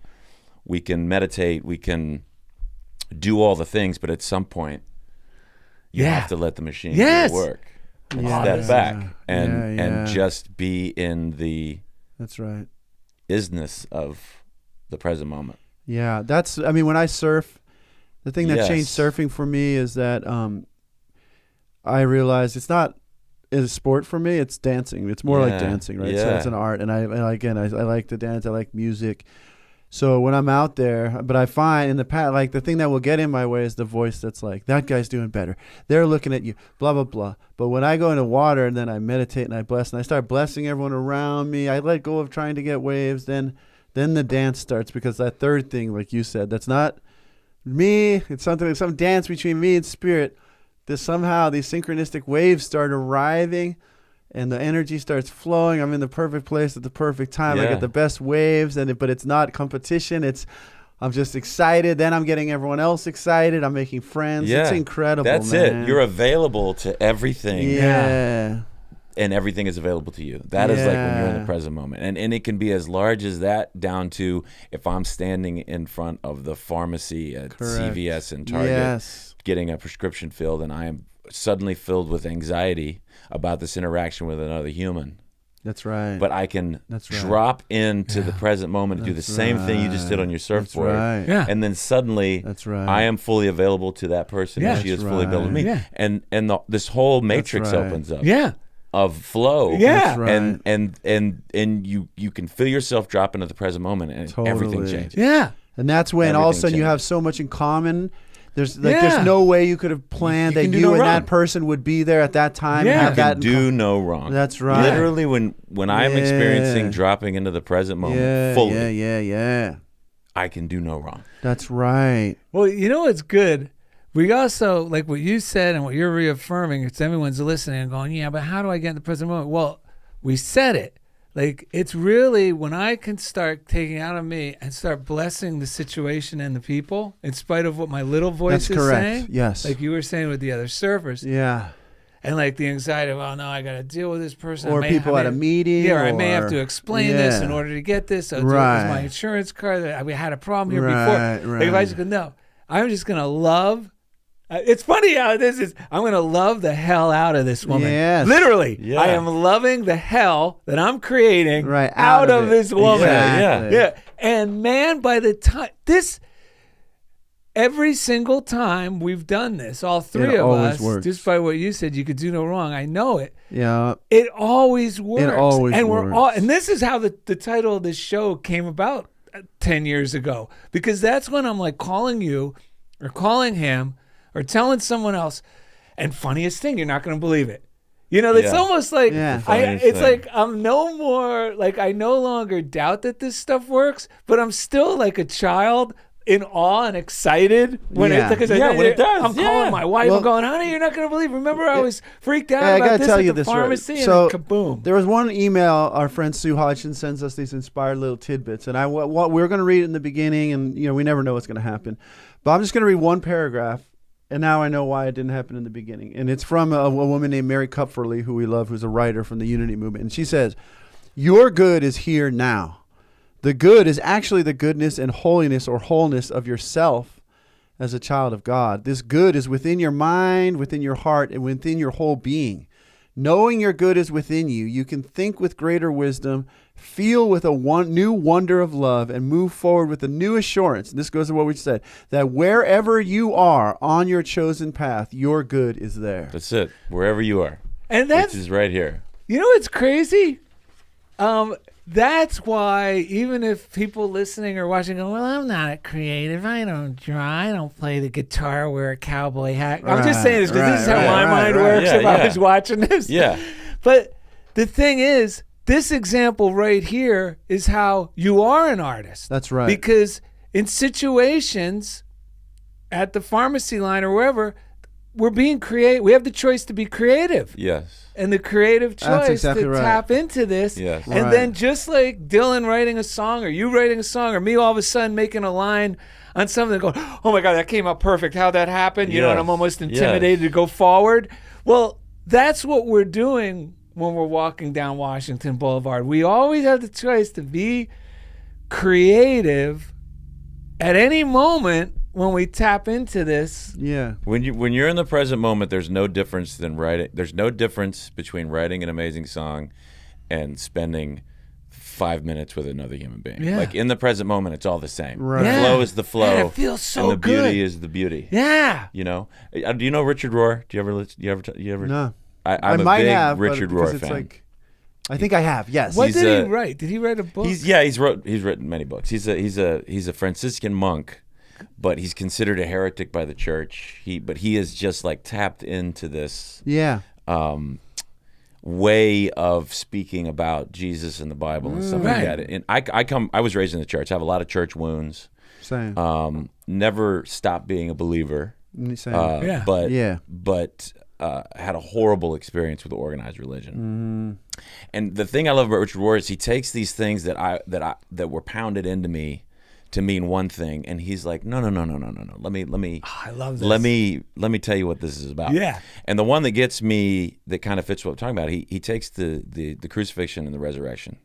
We can meditate. We can do all the things. But at some point, you have to let the machine do the work and step back and just be in the That's right. isness of the present moment. Yeah. When I surf, the thing that Yes. changed surfing for me is that I realized it's not a sport for me. It's dancing. It's more like Yeah. dancing, right? So Yeah. it's an art. And I like to dance. I like music. So when I'm out there, but I find in the past, like the thing that will get in my way is the voice that's like, that guy's doing better. They're looking at you, blah, blah, blah. But when I go into water and then I meditate and I bless and I start blessing everyone around me, I let go of trying to get waves, then the dance starts, because that third thing, like you said, that's not me. It's something, some dance between me and spirit. Somehow these synchronistic waves start arriving and the energy starts flowing. I'm in the perfect place at the perfect time. I Yeah. get the best waves, but it's not competition. I'm just excited. Then I'm getting everyone else excited. I'm making friends. Yeah. It's incredible. That's man. it. You're available to everything. Yeah. And everything is available to you. That is like when you're in the present moment. And it can be as large as that down to if I'm standing in front of the pharmacy at Correct. CVS and Target Yes. getting a prescription filled, and I am suddenly filled with anxiety about this interaction with another human. That's right. But I can That's right. drop into the present moment and do the same thing you just did on your surfboard. That's right. Yeah. And then suddenly That's right. I am fully available to that person, Yeah. and she is That's fully available to me. right. And this whole matrix right. opens up Yeah. of flow. Yeah. That's right. And you can feel yourself drop into the present moment, and everything Totally. changes. Yeah. And that's when all of a Everything sudden you changes. have so much in common. There's Yeah. there's no way you could have planned You that can do you no and wrong. that person would be there at that time. Yeah. And You have You that can do no wrong. That's right. Literally, when I'm experiencing Yeah. dropping into the present moment Yeah, fully, yeah. I can do no wrong. That's right. Well, you know what's good? We also, like what you said and what you're reaffirming, it's everyone's listening and going, yeah, but how do I get in the present moment? Well, we said it. Like, it's really when I can start taking out of me and start blessing the situation and the people, in spite of what my little voice That's is correct. saying. Yes. Like you were saying with the other surfers. Yeah. And like the anxiety of, oh no, I got to deal with this person. Or I people I at a meeting. Yeah, or I may have or- to explain this in Yeah. order to get this. So Right. my insurance card, we had a problem here Right, before. Like if I just go, no, I'm just going to love. It's funny how this is. I'm going to love the hell out of this woman. Yes. Literally. Yeah. I am loving the hell that I'm creating Right, out of it. this woman. Exactly. Yeah. And man, by the time every single time we've done this, all three It of always us, works. just by what you said, you could do no wrong. I know it. Yeah. It always works. always and we're works. all, and this is how the title of this show came about 10 years ago, because that's when I'm like calling you or calling him or telling someone else. And funniest thing, you're not going to believe it. You know, it's Yeah. almost like Yeah. Funniest it's thing. like I'm no more like I no longer doubt that this stuff works, but I'm still like a child in awe and excited when Yeah. because Yeah, when it does, I'm yeah. calling my wife. Well- I'm going, honey, you're not going to believe. Remember, I was freaked out Hey, I about gotta this tell at you the this, right? pharmacy, So and kaboom. there was one email. Our friend Sue Hodgson sends us these inspired little tidbits, and what we're going to read it in the beginning, and we never know what's going to happen. But I'm just going to read one paragraph, and now I know why it didn't happen in the beginning. And it's from a woman named Mary Kupferle, who we love, who's a writer from the Unity Movement, and she says, "Your good is here now. The good is actually the goodness and holiness or wholeness of yourself." As a child of God, this good is within your mind, within your heart, and within your whole being. Knowing your good is within you, you can think with greater wisdom, feel with a new wonder of love, and move forward with a new assurance. And this goes to what we said, that wherever you are on your chosen path, your good is there. That's it. Wherever you are, And that's which is right here. You know what's crazy? That's why even if people listening or watching go, well, I'm not a creative. I don't draw. I don't play the guitar, wear a cowboy hat. I'm just saying this because this is how my mind works Yeah, if I yeah. was watching this. Yeah. But the thing is, this example right here is how you are an artist. That's right. Because in situations at the pharmacy line or wherever, we're being creative. We have the choice to be creative. Yes. And the creative That's choice exactly to right. tap into this. Yes. And Right. then just like Dylan writing a song or you writing a song or me all of a sudden making a line on something and going, oh my God, that came out perfect. How'd that happen? You know, and Yes. I'm almost intimidated to go forward. Well, that's what we're doing when we're walking down Washington Boulevard. We always have the choice to be creative at any moment when we tap into this. Yeah. When you're in the present moment, there's no difference than writing. There's no difference between writing an amazing song and spending 5 minutes with another human being. Yeah. Like in the present moment, it's all the same. Right. The flow is the flow. Man, it feels so and the good. beauty is the beauty. Yeah. You know? Do you know Richard Rohr? Do you ever? No. I'm a might big have, Richard but Rohr because it's fan. like, I think I have. Yes. What He's did he write? Did he write a book? He's written many books. He's a Franciscan monk, but he's considered a heretic by the church. But he is just like tapped into this Yeah. way of speaking about Jesus and the Bible and stuff Right. like that. And I was raised in the church. I have a lot of church wounds. Same. Never stopped being a believer. Same. Yeah. But had a horrible experience with organized religion. And the thing I love about Richard Rohr is he takes these things that were pounded into me to mean one thing, and he's like, no. Let me. I love this. Let me tell you what this is about. Yeah. And the one that gets me, that kind of fits what we're talking about, he takes the crucifixion and the resurrection,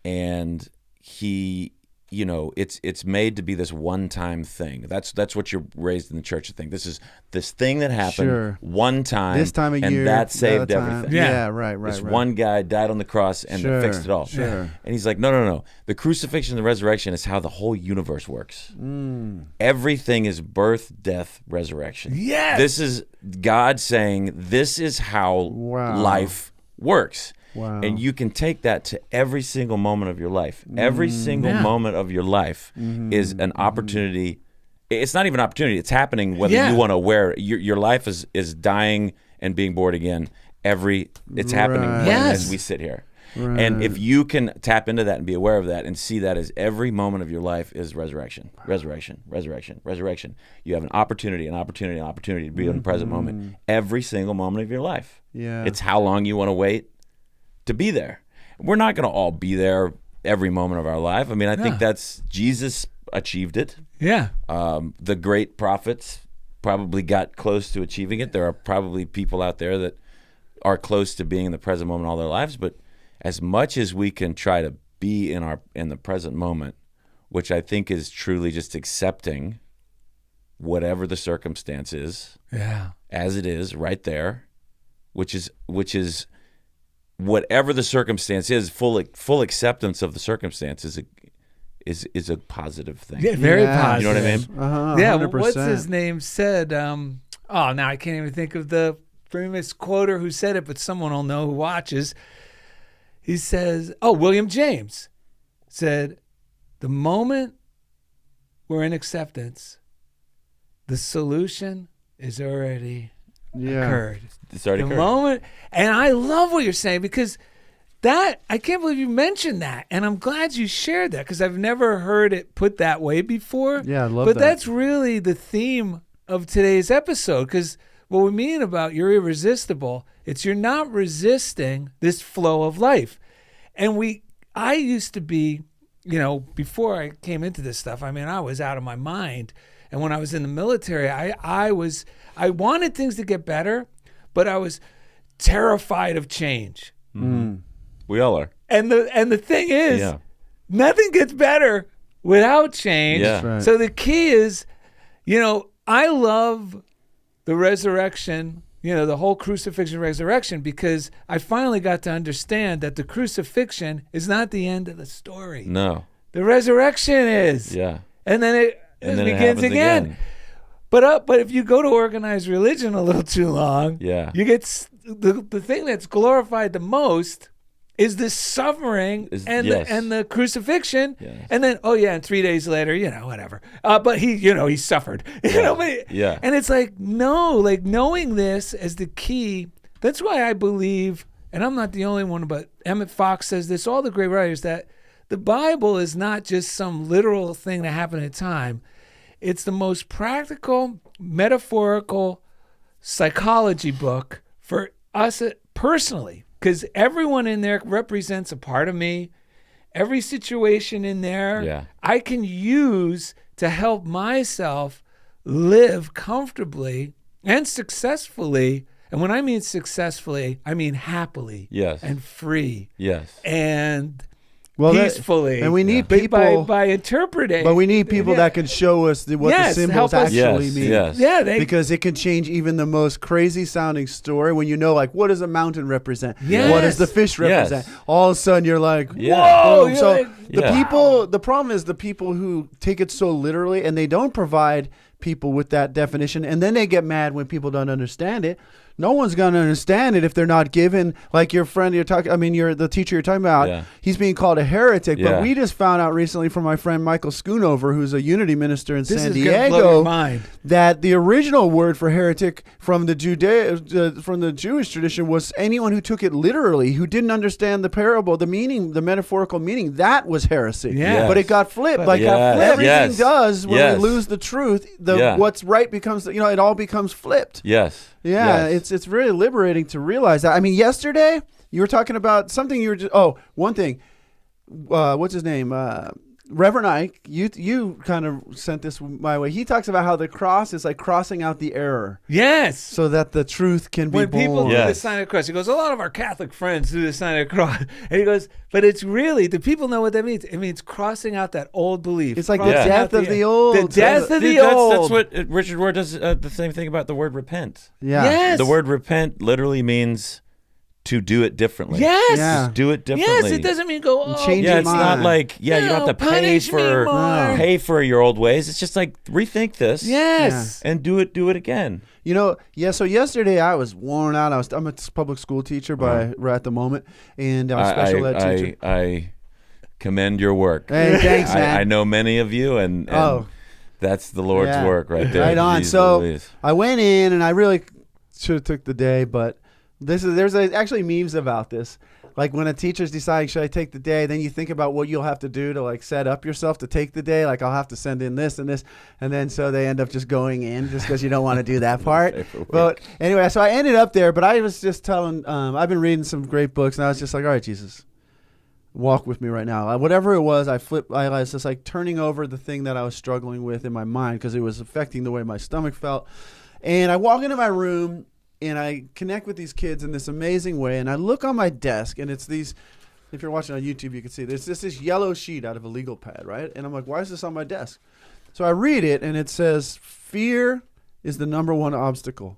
and he, you know, it's made to be this one-time thing. That's what you're raised in the church to think. This is this thing that happened Sure. one time, This time of and year, that saved that time. everything. Yeah. Right. This one guy died on the cross and Sure, fixed it all. sure. And he's like, no. The crucifixion and the resurrection is how the whole universe works. Everything is birth, death, resurrection. Yes. This is God saying, this is how Wow. life works. Wow. And you can take that to every single moment of your life. Every single Yeah. moment of your life is an opportunity. It's not even an opportunity. It's happening whether Yeah. you want to aware it. Your life is dying and being born again. It's happening Right. Yes. as we sit here. And if you can tap into that and be aware of that and see that as every moment of your life is resurrection, resurrection, resurrection, resurrection, you have an opportunity to be in the present moment every single moment of your life. Yeah. It's how long you want to wait to be there. We're not going to all be there every moment of our life. I mean, I think that's Jesus achieved it. Yeah. The great prophets probably got close to achieving it. There are probably people out there that are close to being in the present moment all their lives. But as much as we can try to be in the present moment, which I think is truly just accepting whatever the circumstance is, Yeah. as it is right there, which is whatever the circumstance is, full acceptance of the circumstance is a positive thing. Yeah, very Yeah. positive. You know what I mean? Yeah, 100%. what's his name said, now I can't even think of the famous quoter who said it, but someone will know who watches. He says, William James said, the moment we're in acceptance, the solution is already occurred. It's already The occurred. moment, and I love what you're saying because that, I can't believe you mentioned that, and I'm glad you shared that because I've never heard it put that way before. Yeah, I love but that. that's really the theme of today's episode because what we mean about you're irresistible, it's you're not resisting this flow of life. And I used to be, before I came into this stuff, I mean, I was out of my mind. And when I was in the military, I wanted things to get better, but I was terrified of change. We all are. And the thing is, Yeah. nothing gets better without change. Yeah. That's right. So the key is, I love the resurrection, the whole crucifixion resurrection, because I finally got to understand that the crucifixion is not the end of the story. No. The resurrection is. Yeah. And then it And then it begins happens again. again. But if you go to organized religion a little too long, Yeah. you get the thing that's glorified the most is the suffering and Yes. the crucifixion, Yes. and then and 3 days later, whatever. But he suffered, Yeah. And it's like knowing this as the key. That's why I believe, and I'm not the only one, but Emmett Fox says this. All the great writers that the Bible is not just some literal thing that happened at a time. It's the most practical, metaphorical psychology book for us personally, because everyone in there represents a part of me. Every situation in there, I can use to help myself live comfortably and successfully. And when I mean successfully, I mean happily Yes. and free. Yes. And peacefully. and we need by- people by interpreting. But we need people that can show us what Yes, the symbols help us- actually Yes, mean. yes. Yeah, they Because it can change even the most crazy sounding story when you know, like, what does a mountain represent? Yes. What does the fish Yes. represent? All of a sudden, you're like, Yeah. whoa! You're So like, the Yeah. the problem is the people who take it so literally and they don't provide people with that definition, and then they get mad when people don't understand it. No one's going to understand it if they're not given, like your friend you're talking, the teacher you're talking about, Yeah. he's being called a heretic. Yeah. But we just found out recently from my friend Michael Schoonover, who's a Unity minister in this San is gonna blow your Diego, mind. that the original word for heretic from the from the Jewish tradition was anyone who took it literally, who didn't understand the parable, the meaning, the metaphorical meaning. That was heresy. Yeah. But it got flipped, like how Yes. everything Yes. does when Yes. we lose the truth. Yeah. What's right becomes, it all becomes flipped. Yes. Yeah, Yes. it's really liberating to realize that. I mean, yesterday you were talking about something. You were just one thing. What's his name? Reverend Ike. You kind of sent this my way. He talks about how the cross is like crossing out the error, Yes. so that the truth can be When people born. do the Yes. sign of the cross, he goes, a lot of our Catholic friends do the sign of the cross. And he goes, but it's really, do people know what that means? It means crossing out that old belief. It's like crossing the out death of the old. The death of the Dude, old. that's what Richard Ward does. The same thing about the word repent. Yeah. Yes. The word repent literally means to do it differently. Yes. Yeah. Just do it differently. Yes, it doesn't mean go, oh, change Yeah, your it's mind. not like you don't have to pay punish me for more. pay for your old ways. It's just like rethink this. Yes. And do it again. So yesterday I was worn out. I'm a public school teacher at the moment, and I'm a special ed teacher. I commend your work. Hey, thanks, man. I know many of you, and that's the Lord's Yeah. work right there. Right on. Jeez So Louise. I went in, and I really should have took the day, but there's actually memes about this. Like when a teacher's deciding, should I take the day? Then you think about what you'll have to do to like set up yourself to take the day. Like I'll have to send in this and this, and then so they end up just going in just because you don't want to do that part. But anyway, so I ended up there. But I was just telling, I've been reading some great books, and I was just like, all right, Jesus, walk with me right now. Whatever it was, I was just like turning over the thing that I was struggling with in my mind because it was affecting the way my stomach felt. And I walk into my room, and I connect with these kids in this amazing way. And I look on my desk, and it's these, if you're watching on YouTube, you can see there's this yellow sheet out of a legal pad, right? And I'm like, why is this on my desk? So I read it, and it says, fear is the number one obstacle.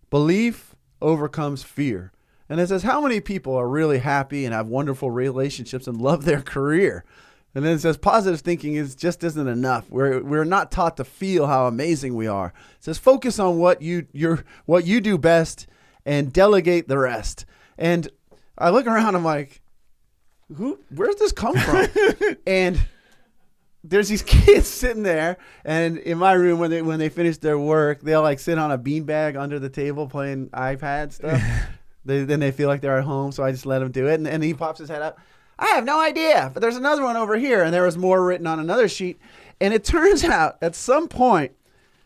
Belief overcomes fear. And it says, how many people are really happy and have wonderful relationships and love their career? And then it says positive thinking just isn't enough. We're not taught to feel how amazing we are. It says focus on what you do best and delegate the rest. And I look around, I'm like, where's this come from? And there's these kids sitting there, and in my room when they finish their work, they'll like sit on a beanbag under the table playing iPad stuff. Then they feel like they're at home, so I just let them do it. And he pops his head up. I have no idea, but there's another one over here, and there was more written on another sheet. And it turns out at some point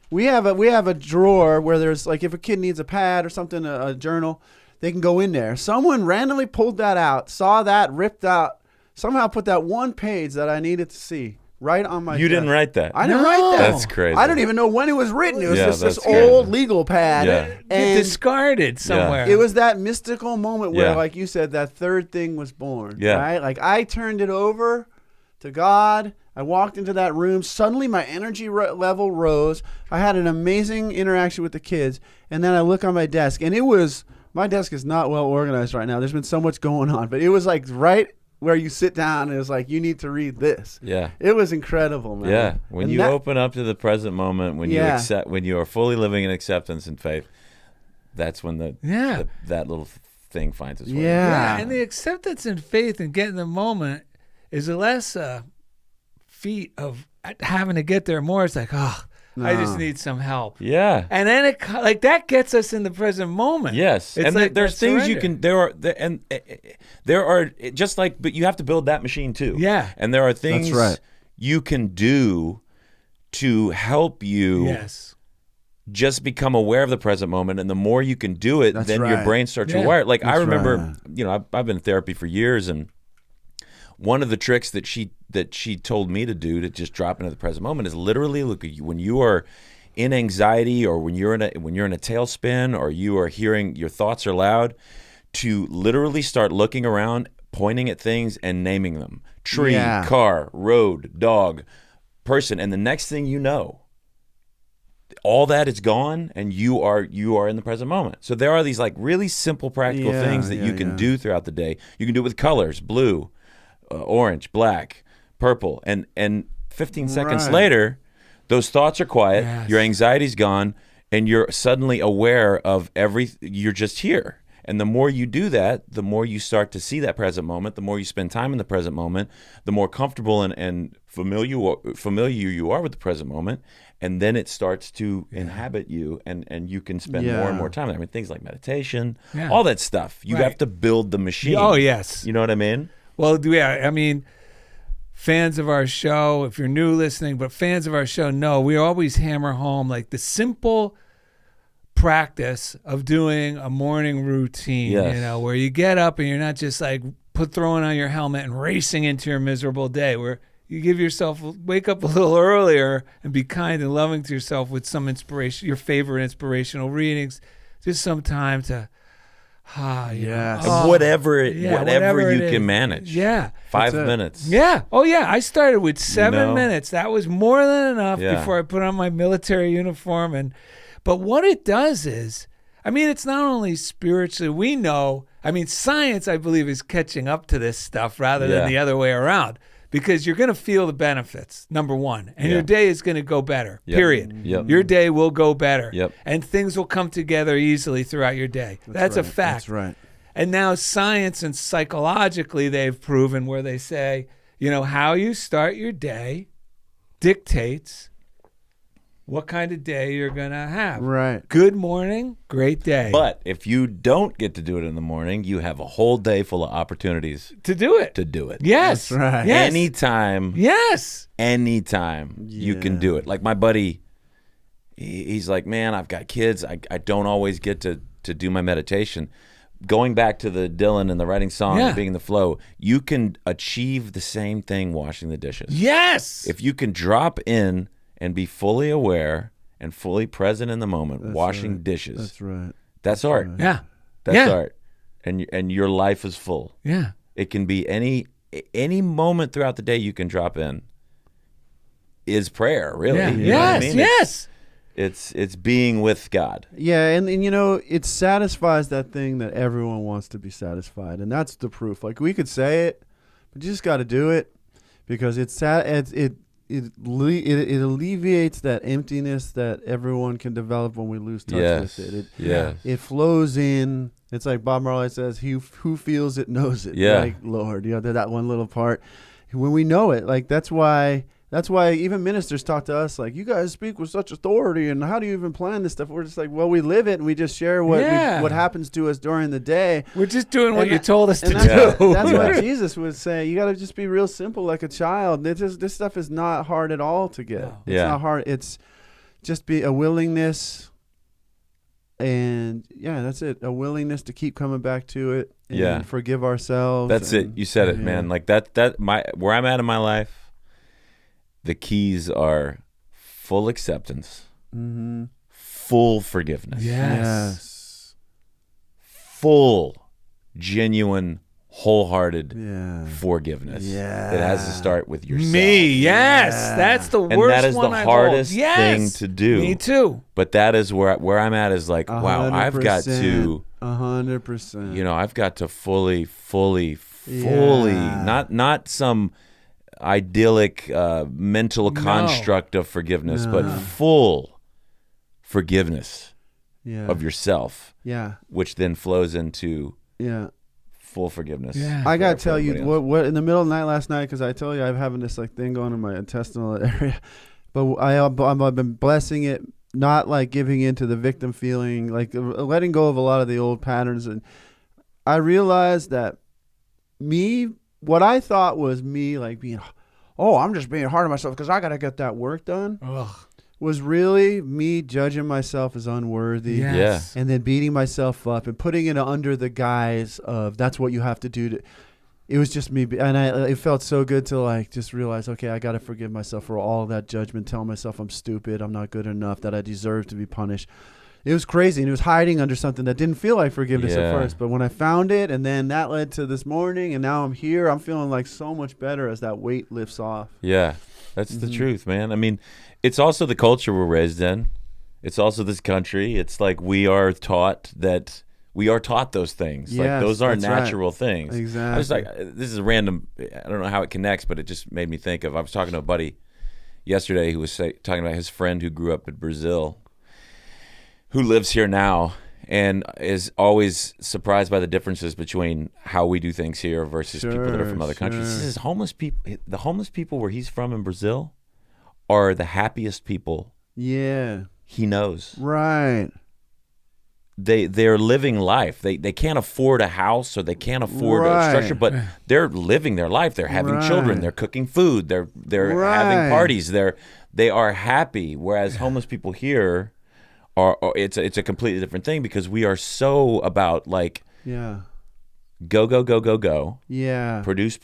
we have a drawer where there's like if a kid needs a pad or something, a journal, they can go in there. Someone randomly pulled that out, saw that, ripped out, somehow put that one page that I needed to see right on my You desk. didn't write that. I didn't write that. That's crazy. I don't even know when it was written. It was Yeah, just this that's crazy. old legal pad. Yeah. And discarded somewhere. it was that mystical moment where, Yeah. like you said, that third thing was born. Yeah. Right? Like I turned it over to God. I walked into that room. Suddenly my energy level rose. I had an amazing interaction with the kids. And then I look on my desk, and my desk is not well organized right now. There's been so much going on. But it was like right where you sit down, and it was like, you need to read this. Yeah. It was incredible, man. Yeah. When And you that- open up to the present moment, when you are fully living in acceptance and faith, that's when that little thing finds its way. Yeah. And the acceptance and faith and getting the moment is less a feat of having to get there, more it's like, I just No. need some help. Yeah. And then like that gets us in the present moment. Yes, It's and like there's that things you surrender. can. There are just like, but you have to build that machine too. Yeah. and there are things right. you can do to help you. Yes. Just become aware of the present moment, and the more you can do it, That's then your right. brain starts Yeah. rewired. Like I That's remember, right. I've been in therapy for years, and one of the tricks that she told me to do to just drop into the present moment is literally look at you when you are in anxiety, or when you're in a tailspin, or you are hearing your thoughts are loud, to literally start looking around, pointing at things and naming them. Tree, Yeah. car, road, dog, person. And the next thing you know, all that is gone, and you are in the present moment. So there are these like really simple practical things that you can do throughout the day. You can do it with colors: blue, orange, black, purple, and 15 seconds later, those thoughts are quiet. Yes. Your anxiety's gone, and you're suddenly aware of you're just here. And the more you do that, the more you start to see that present moment. The more you spend time in the present moment, the more comfortable and familiar you are with the present moment. And then it starts to inhabit you, and you can spend more and more time there. I mean, things like meditation, all that stuff. You have to build the machine. Oh, yes. You know what I mean? Well, yeah, I mean, fans of our show, if you're new listening, but fans of our show know we always hammer home like the simple practice of doing a morning routine, Yes. you know, where you get up and you're not just like throwing on your helmet and racing into your miserable day, where you give yourself, wake up a little earlier and be kind and loving to yourself with some inspiration, your favorite inspirational readings, just some time to, Yes. And whatever you it can is. manage. Yeah. 5 That's it. minutes. Yeah. Oh, yeah. I started with 7 know? minutes. That was more than enough Yeah. before I put on my military uniform. But what it does is, I mean, it's not only spiritually, we know, I mean, science, I believe, is catching up to this stuff rather than the other way around, because you're going to feel the benefits, number one, and your day is going to go better, period. Yep. Your day will go better, Yep. and things will come together easily throughout your day. That's a right. fact. That's right. And now science and psychologically they've proven where they say, you know, how you start your day dictates what kind of day you're going to have. Right. Good morning, great day. But if you don't get to do it in the morning, you have a whole day full of opportunities to do it. to do it. Yes. That's right. Yes. Anytime you can do it. Like my buddy, he's like, man, I've got kids. I don't always get to do my meditation. Going back to the Dylan and the writing song and being in the flow, you can achieve the same thing washing the dishes. Yes. If you can drop in and be fully aware and fully present in the moment, washing dishes. That's right. That's art. Yeah. That's art. And your life is full. Yeah. It can be any moment throughout the day you can drop in is prayer, really. Yeah. You know what I Yes. mean? Yes. It's being with God. Yeah, and you know, it satisfies that thing that everyone wants to be satisfied, and that's the proof. Like, we could say it, but you just got to do it, because it alleviates that emptiness that everyone can develop when we lose touch with it. It flows in. It's like Bob Marley says, who feels it knows it. Yeah. Like, Lord, you know, that one little part. When we know it, like, that's why even ministers talk to us like, you guys speak with such authority, and how do you even plan this stuff? We're just like, well, we live it, and we just share what happens to us during the day. We're just doing what you told us to do. That's what Jesus would say. You got to just be real simple, like a child. This stuff is not hard at all to get. No. It's not hard. It's just be a willingness, and that's it. A willingness to keep coming back to it and forgive ourselves. That's it. You said it, man. Like where I'm at in my life, the keys are full acceptance, full forgiveness, Yes. full, genuine, wholehearted forgiveness. Yeah. It has to start with yourself. Me, yes. That's the worst And that is one the I hardest hold. Yes. thing to do. Me too. But that is where I'm at, is like, wow, I've got to 100%. You know, I've got to fully, Yeah. not some idyllic mental construct of forgiveness, but full forgiveness of yourself, which then flows into full forgiveness. Yeah. I gotta for tell you everybody else. what in the middle of the night last night, because I told you I'm having this like thing going in my intestinal area, but I've been blessing it, not like giving into the victim feeling, like letting go of a lot of the old patterns. And I realized that what I thought was me like being, I'm just being hard on myself because I gotta get that work done, was really me judging myself as unworthy. Yes. And then beating myself up and putting it under the guise of that's what you have to do. It was just me. And it felt so good to like just realize, okay, I got to forgive myself for all that judgment, telling myself I'm stupid, I'm not good enough, that I deserve to be punished. it was crazy, and it was hiding under something that didn't feel like forgiveness at Yeah. first. But when I found it, and then that led to this morning, and now I'm here, I'm feeling like so much better as that weight lifts off. Yeah, that's the truth, man. I mean, it's also the culture we're raised in. It's also this country. It's like we are taught those things. Yes, like those aren't that's right. natural things. Exactly. I was like, this is a random. I don't know how it connects, but it just made me think of. I was talking to a buddy yesterday who was talking about his friend who grew up in Brazil, who lives here now, and is always surprised by the differences between how we do things here versus people that are from other countries. He says the homeless people where he's from in Brazil are the happiest people Yeah. he knows. Right. They're living life. They can't afford a house or they can't afford a structure, but they're living their life. They're having children. They're cooking food. They're having parties. They are happy. Whereas homeless people here are it's a completely different thing because we are so about like Yeah. go. Yeah. Produce.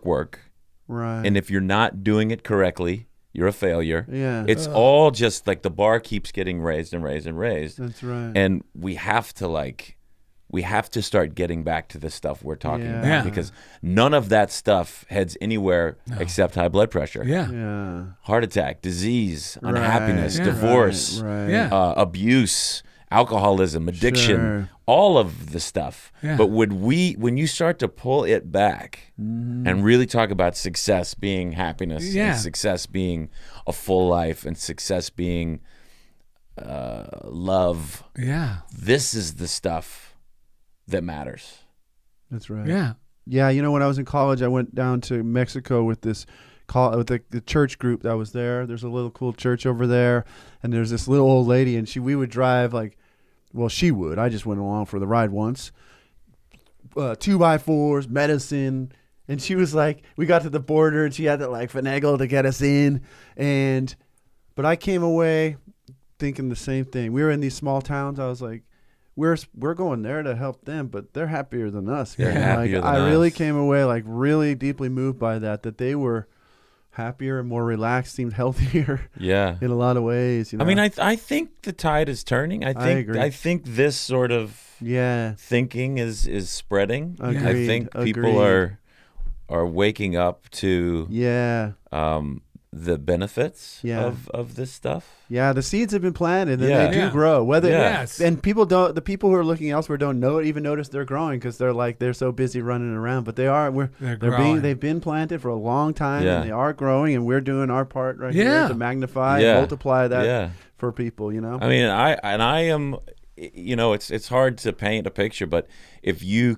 Work. Right. And if you're not doing it correctly, you're a failure. Yeah. It's all just like the bar keeps getting raised and raised and raised. That's right. And we have to start getting back to the stuff we're talking about Yeah. because none of that stuff heads anywhere except high blood pressure, Yeah. heart attack, disease, Right. unhappiness, Yeah. divorce, Right. Yeah. abuse, alcoholism, addiction, Sure. all of the stuff. Yeah. But when you start to pull it back and really talk about success being happiness, Yeah. and success being a full life, and success being love, Yeah. this is the stuff that matters. That's right. Yeah. Yeah, you know, when I was in college, I went down to Mexico with this with the church group that was there. There's a little cool church over there, and there's this little old lady, and we would drive she would. I just went along for the ride once. 2x4s, medicine, and she was like, we got to the border, and she had to like finagle to get us in, but I came away thinking the same thing. We were in these small towns. I was like, we're going there to help them, but they're happier than us. They're man. happier Like, than I really us. came away like really deeply moved by that they were happier and more relaxed, seemed healthier Yeah. in a lot of ways. You know? I mean, I think the tide is turning. I agree. think this sort of yeah, thinking is spreading. I Agreed, think people agreed. are waking up to yeah, the benefits Yeah. of this stuff. yeah. The seeds have been planted, and Yeah. they do Yeah. grow. Whether Yes. and the people who are looking elsewhere don't even notice they're growing because they're so busy running around. But They're growing. they've been planted for a long time, Yeah. and they are growing, and we're doing our part right Yeah. here to magnify Yeah. and multiply that Yeah. for people. You know, I mean, I am, you know, it's hard to paint a picture, but if you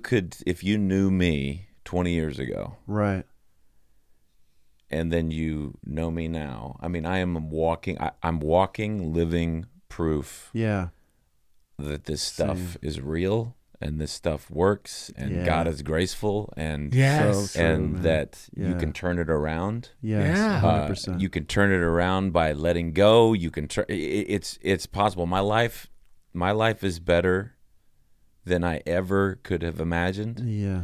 knew me 20 years ago right? and then you know me now, I mean, I'm walking, living proof Yeah, that this stuff is real and this stuff works and Yeah. God is graceful and Yes. So true, and man. that you Yeah. can turn it around. yes, Yeah. 100%. You can turn it around by letting go. You can it's possible. My life is better than I ever could have imagined. yeah,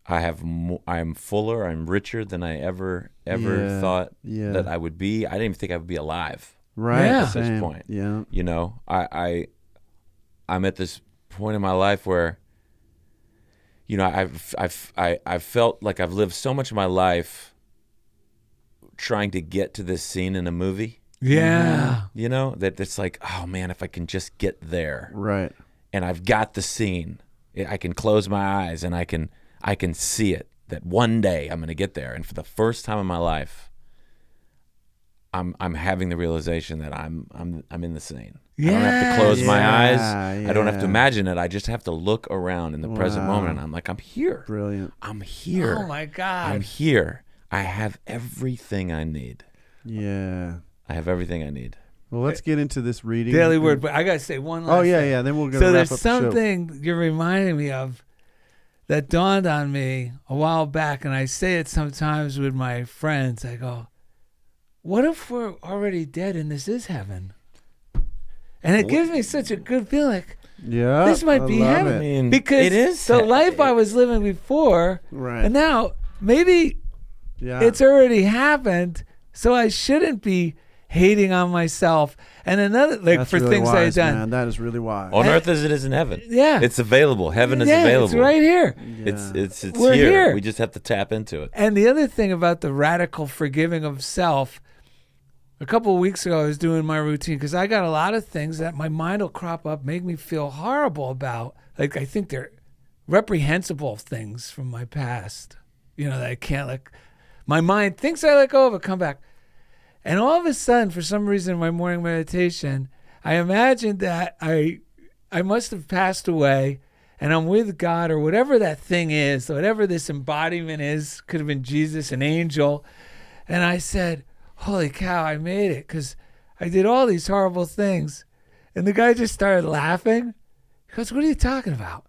I'm fuller. I'm richer than I ever Yeah. thought Yeah. that I would be. I didn't even think I would be alive. right. Yeah. At this Same. point. Yeah, You know, I'm at this point in my life where, you know, I've felt like I've lived so much of my life trying to get to this scene in a movie. Yeah. You know, that it's like, oh man, if I can just get there, right. and I've got the scene, I can close my eyes and I can see it. That one day I'm going to get there, and for the first time in my life, I'm having the realization that I'm in the scene. I don't have to close my eyes. I don't have to yeah. imagine it. I just have to look around in the present Wow. moment, and I'm like, I'm here. Brilliant. I'm here. Oh my God. I'm here. I have everything I need. Yeah. I have everything I need. Well, let's get into this reading. Daily Word, but I gotta say one last Oh yeah, thing. yeah. Then we're gonna So wrap there's up the show. something you're reminding me of that dawned on me a while back, and I say it sometimes with my friends. I go, what if we're already dead and this is heaven? And it gives me such a good feeling. Yeah, This might I be love heaven. it. I mean, Because it is the life I was living before, Right. and now maybe Yeah. it's already happened, so I shouldn't be hating on myself And another, like, That's for really things wise, I've done. man. That is really wise. On earth as it is in heaven. Yeah. It's available. Heaven is yeah, available. it's right here. It's We're here. We just have to tap into it. And the other thing about the radical forgiving of self, a couple of weeks ago I was doing my routine because I got a lot of things that my mind will crop up, make me feel horrible about. Like, I think they're reprehensible things from my past, that I can't let. My mind thinks I let go of it, come back. And all of a sudden, for some reason in my morning meditation, I imagined that I must have passed away and I'm with God or whatever that thing is, whatever this embodiment is, could have been Jesus, an angel. And I said, holy cow, I made it because I did all these horrible things. And the guy just started laughing. He goes, what are you talking about?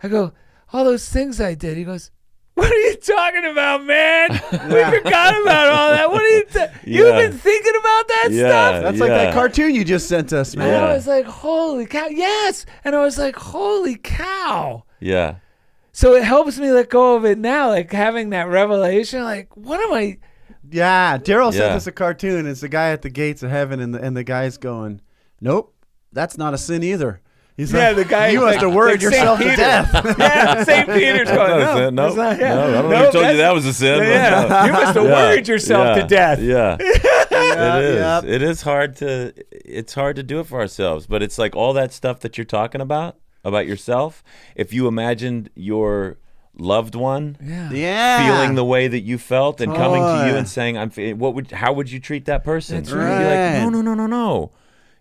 I go, all those things I did. He goes, what are you talking about, man? We forgot about all that. What are you You've been thinking about that stuff? That's like that cartoon you just sent us, man. And I was like, holy cow. Yes. And I was like, holy cow. Yeah. So it helps me let go of it now, like having that revelation. Like, what am I? Yeah, Darrell sent us a cartoon. It's the guy at the gates of heaven, and the guy's going, nope, that's not a sin either. He's like, the guy. You must have worried yourself to death. Yeah, St. Peter's going, No, it's not, no, I don't know who told you that was a sin. Yeah, you must have worried yourself to death. Yeah. It is. Yep. It is hard to. It's hard to do it for ourselves, but it's like all that stuff that you're talking about yourself. If you imagined your loved one, feeling the way that you felt and coming to you and saying, how would you treat that person? That's You'd be right. like, no.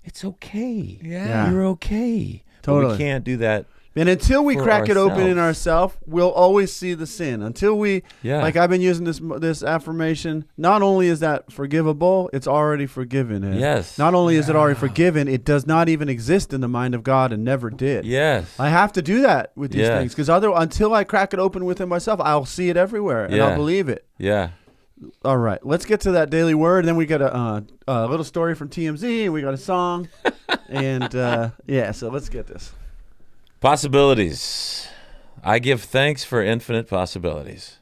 It's okay. Yeah. You're okay. Totally. But we can't do that. And until we for crack it open in ourselves. ourselves, we'll always see the sin. Until we, like I've been using this affirmation, not only is that forgivable, it's already forgiven. And Yes. not only is it already forgiven, it does not even exist in the mind of God and never did. Yes. I have to do that with these Yes. things because until I crack it open within myself, I'll see it everywhere and I'll believe it. Yeah. All right, let's get to that daily word. And then we got a little story from TMZ, and we got a song. And so let's get this. Possibilities. I give thanks for infinite possibilities.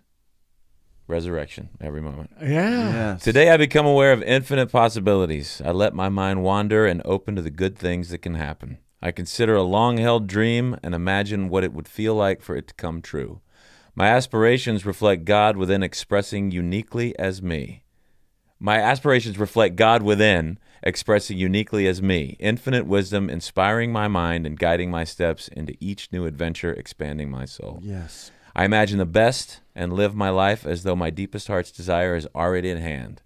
Resurrection every moment. Yeah. Yes. Today I become aware of infinite possibilities. I let my mind wander and open to the good things that can happen. I consider a long-held dream and imagine what it would feel like for it to come true. My aspirations reflect God within expressing uniquely as me. My aspirations reflect God within expressing uniquely as me. Infinite wisdom inspiring my mind and guiding my steps into each new adventure, expanding my soul. Yes. I imagine the best and live my life as though my deepest heart's desire is already at hand.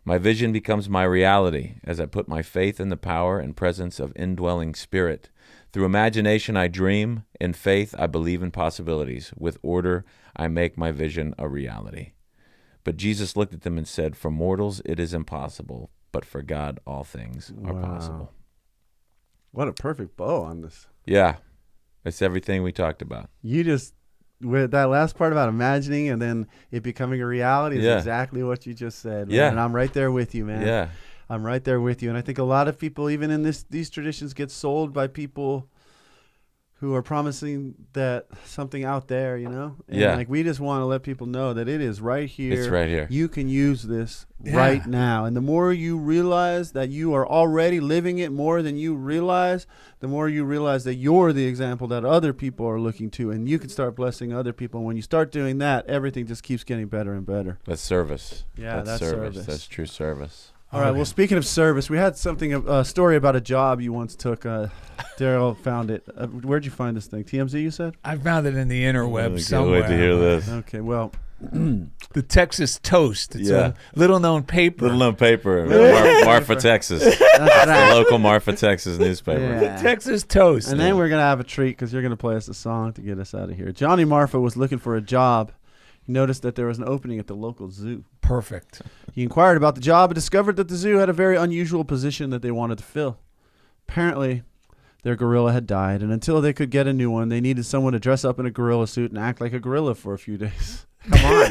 My vision becomes my reality as I put my faith in the power and presence of indwelling spirit. Through imagination, I dream. In faith, I believe in possibilities. With order, I make my vision a reality. But Jesus looked at them and said, for mortals, it is impossible, but for God, all things are possible. What a perfect bow on this. Yeah. It's everything we talked about. You just, with that last part about imagining and then it becoming a reality is exactly what you just said. Man. Yeah. And I'm right there with you, man. Yeah. I'm right there with you. And I think a lot of people, even in these traditions, get sold by people who are promising that something out there, And like we just want to let people know that it is right here. It's right here. You can use this right now. And the more you realize that you are already living it more than you realize, the more you realize that you're the example that other people are looking to. And you can start blessing other people. And when you start doing that, everything just keeps getting better and better. That's service. Yeah, that's service. That's true service. All right. Well, speaking of service, we had a story about a job you once took. Darrell found it. Where'd you find this thing? TMZ, you said? I found it in the interwebs Can't somewhere. wait to hear this. Okay. Well, The Texas Toast. It's a little-known paper. Little-known paper. Marfa, Texas. that's The right. local Marfa, Texas newspaper. Yeah. Texas Toast. And then we're going to have a treat because you're going to play us a song to get us out of here. Johnny Marfa was looking for a job. He noticed that there was an opening at the local zoo. Perfect. He inquired about the job and discovered that the zoo had a very unusual position that they wanted to fill. Apparently, their gorilla had died, and until they could get a new one, they needed someone to dress up in a gorilla suit and act like a gorilla for a few days. Come on.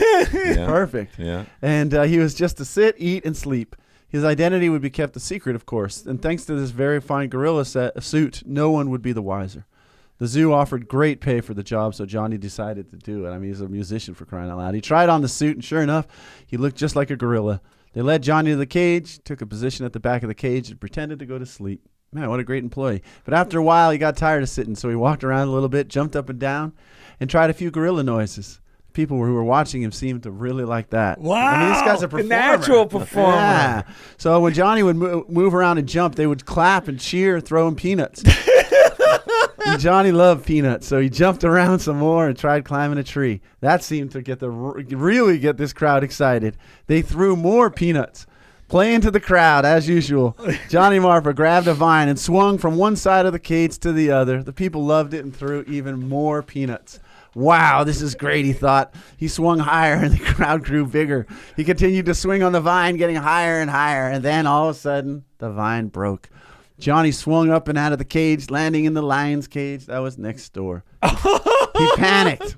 Perfect. Yeah. And he was just to sit, eat, and sleep. His identity would be kept a secret, of course, and thanks to this very fine gorilla suit, no one would be the wiser. The zoo offered great pay for the job, so Johnny decided to do it. I mean, he's a musician, for crying out loud. He tried on the suit, and sure enough, he looked just like a gorilla. They led Johnny to the cage, took a position at the back of the cage, and pretended to go to sleep. Man, what a great employee. But after a while, he got tired of sitting, so he walked around a little bit, jumped up and down, and tried a few gorilla noises. People who were watching him seemed to really like that. Wow. I mean, this guy's a performer. Natural performer. Yeah. So when Johnny would move around and jump, they would clap and cheer, throw him peanuts. And Johnny loved peanuts, so he jumped around some more and tried climbing a tree. That seemed to really get this crowd excited. They threw more peanuts. Playing to the crowd, as usual, Johnny Marfa grabbed a vine and swung from one side of the cage to the other. The people loved it and threw even more peanuts. Wow, this is great, he thought. He swung higher and the crowd grew bigger. He continued to swing on the vine, getting higher and higher, and then all of a sudden, the vine broke. Johnny swung up and out of the cage, landing in the lion's cage that was next door. He panicked.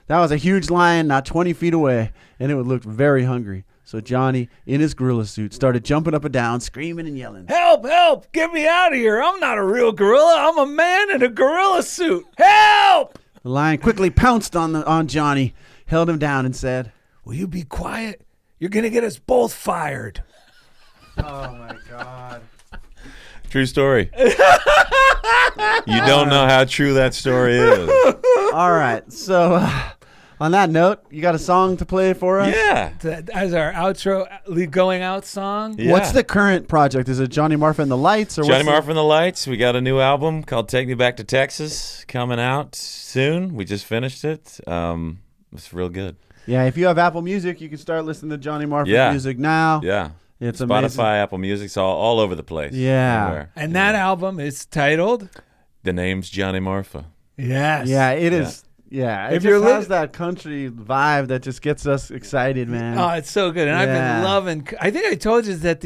That was a huge lion not 20 feet away, and it looked very hungry. So Johnny, in his gorilla suit, started jumping up and down, screaming and yelling. Help, help, get me out of here. I'm not a real gorilla. I'm a man in a gorilla suit. Help! The lion quickly pounced on Johnny, held him down, and said, Will you be quiet? You're going to get us both fired. "Oh, my God." True story. You don't know how true that story is. All right. So on that note, you got a song to play for us? Yeah. As our outro going out song. Yeah. What's the current project? Is it Johnny Marfa and the Lights? Or Johnny what's Marfa and the Lights. We got a new album called Take Me Back to Texas coming out soon. We just finished it. It's real good. Yeah, if you have Apple Music, you can start listening to Johnny Marfa music now. Yeah. It's Spotify, amazing. Apple Music's all over the place. Yeah. Everywhere. And that album is titled? The name's Johnny Marfa. Yes. Yeah, it is. Yeah, If it you're just has that country vibe that just gets us excited, man. Oh, it's so good. And I've Yeah. been loving, I think I told you that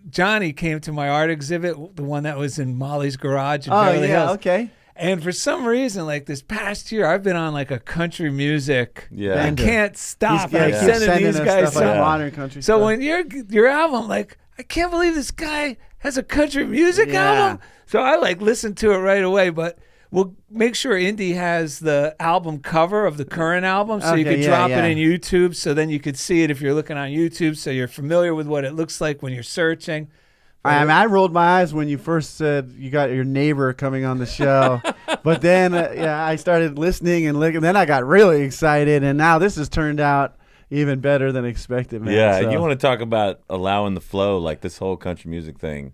Johnny came to my art exhibit, the one that was in Molly's garage in Beverly Hills. Okay. And for some reason, like this past year, I've been on like a country music. Yeah. I can't stop. Yeah, I'm keep sending these us guys stuff like stuff. modern country So stuff. when your album, like, I can't believe this guy has a country music album. So I like listened to it right away, but we'll make sure Indy has the album cover of the current album so you Okay, could yeah, drop yeah. it in YouTube so then you could see it if you're looking on YouTube so you're familiar with what it looks like when you're searching. I rolled my eyes when you first said you got your neighbor coming on the show. But then, I started listening and looking. Then I got really excited, and now this has turned out even better than expected, man. Yeah, So- you want to talk about allowing the flow, like this whole country music thing.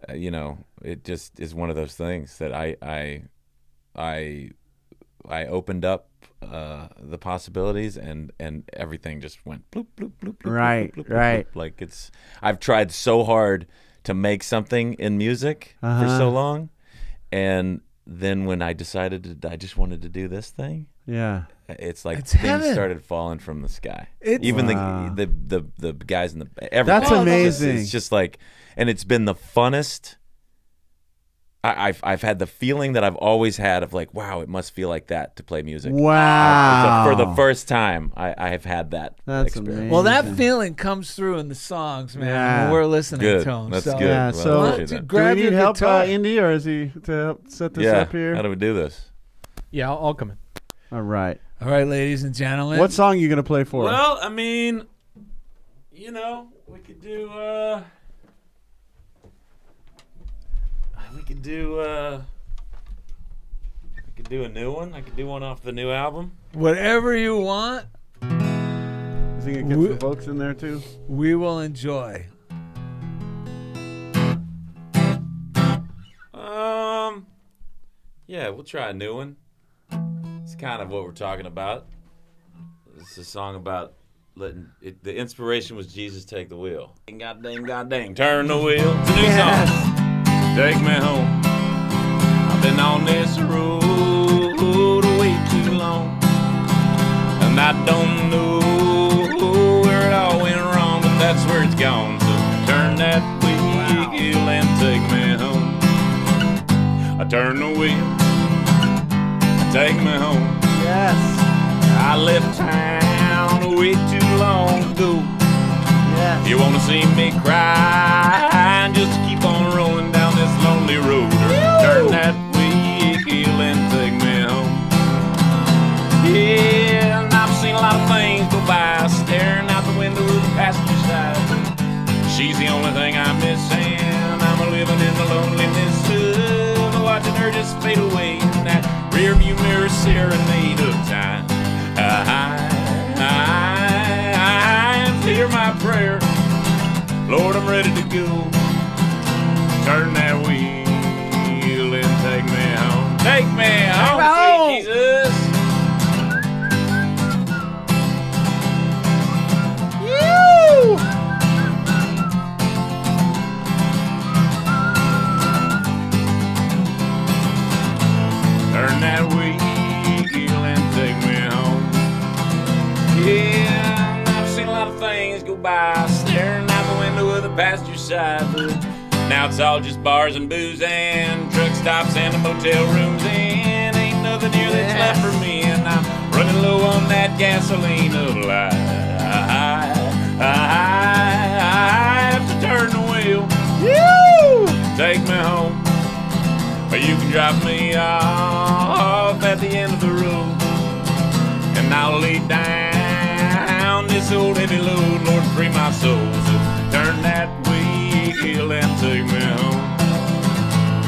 It just is one of those things that I opened up the possibilities, and everything just went bloop bloop bloop bloop. Right, bloop, bloop, right. bloop. Like I've tried so hard to make something in music for so long, and then when I decided I just wanted to do this thing, Yeah. it's like It's things heaven. started falling from the sky. It's- Even Wow. the guys in the everything. That's amazing. It's just like, and it's been the funnest. I've had the feeling that I've always had of like, wow, it must feel like that to play music. Wow. For the first time, I have had that That's experience. amazing. Well, that feeling comes through in the songs, man, Yeah. when we're listening Good. to them. That's so, good. Yeah, Well, so- I Why appreciate don't you that. grab do we your need help, guitar? Indy, or is he to help set this Yeah. up here? How do we do this? Yeah, I'll come in. All right. All right, ladies and gentlemen. What song are you going to play for us? Well, I mean, we could do. We could do a new one. I could do one off the new album. Whatever you want, Is he going to get some folks in there, too? we will enjoy. Yeah, we'll try a new one. It's kind of what we're talking about. It's a song about letting it, the inspiration was Jesus Take the Wheel. God dang, turn the wheel. It's a new song. Take me home. I've been on this road way too long, and I don't know where it all went wrong, but that's where it's gone. So turn that wheel and take me home. I turn the wheel, take me home. Yes. I left town way too long ago. Yes. You wanna see me cry? Just keep on rolling down this lonely road. Turn that wheel and take me home. Yeah, and I've seen a lot of things go by, staring out the window of the passenger She's the only thing I'm missing. I'm a living in the loneliness of watching her just fade away in that rearview mirror serenade of time. Hear my prayer, Lord, I'm ready to go. Turn that wheel and take me home. Take me home, sweet Jesus. Turn that wheel and take me home. Yeah, I've seen a lot of things go by, staring out the window of the passenger side, but now it's all just bars and booze and truck stops and motel rooms, and ain't nothing here that's left for me, and I'm running low on that gasoline of life. I have to turn the wheel, take me home, or you can drop me off at the end of the road, and I'll lay down this old heavy load. Lord, free my soul. So turn that wheel and take me home.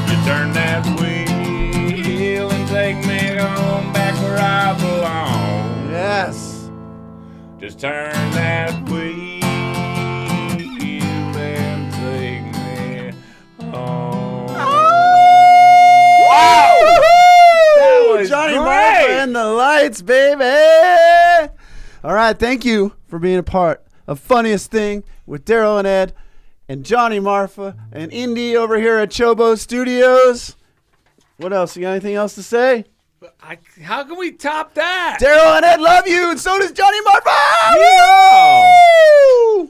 You turn that wheel and take me home, back where I belong. Yes. Just turn that wheel and take me home. That was Johnny Marfa and the Lights, baby. All right, thank you for being a part of Funniest Thing with Darrell and Ed and Johnny Marfa and Indy over here at CHOBO Studios. What else? You got anything else to say? How can we top that? Darrell and Ed love you, and so does Johnny Marfa. Yeah. Woo!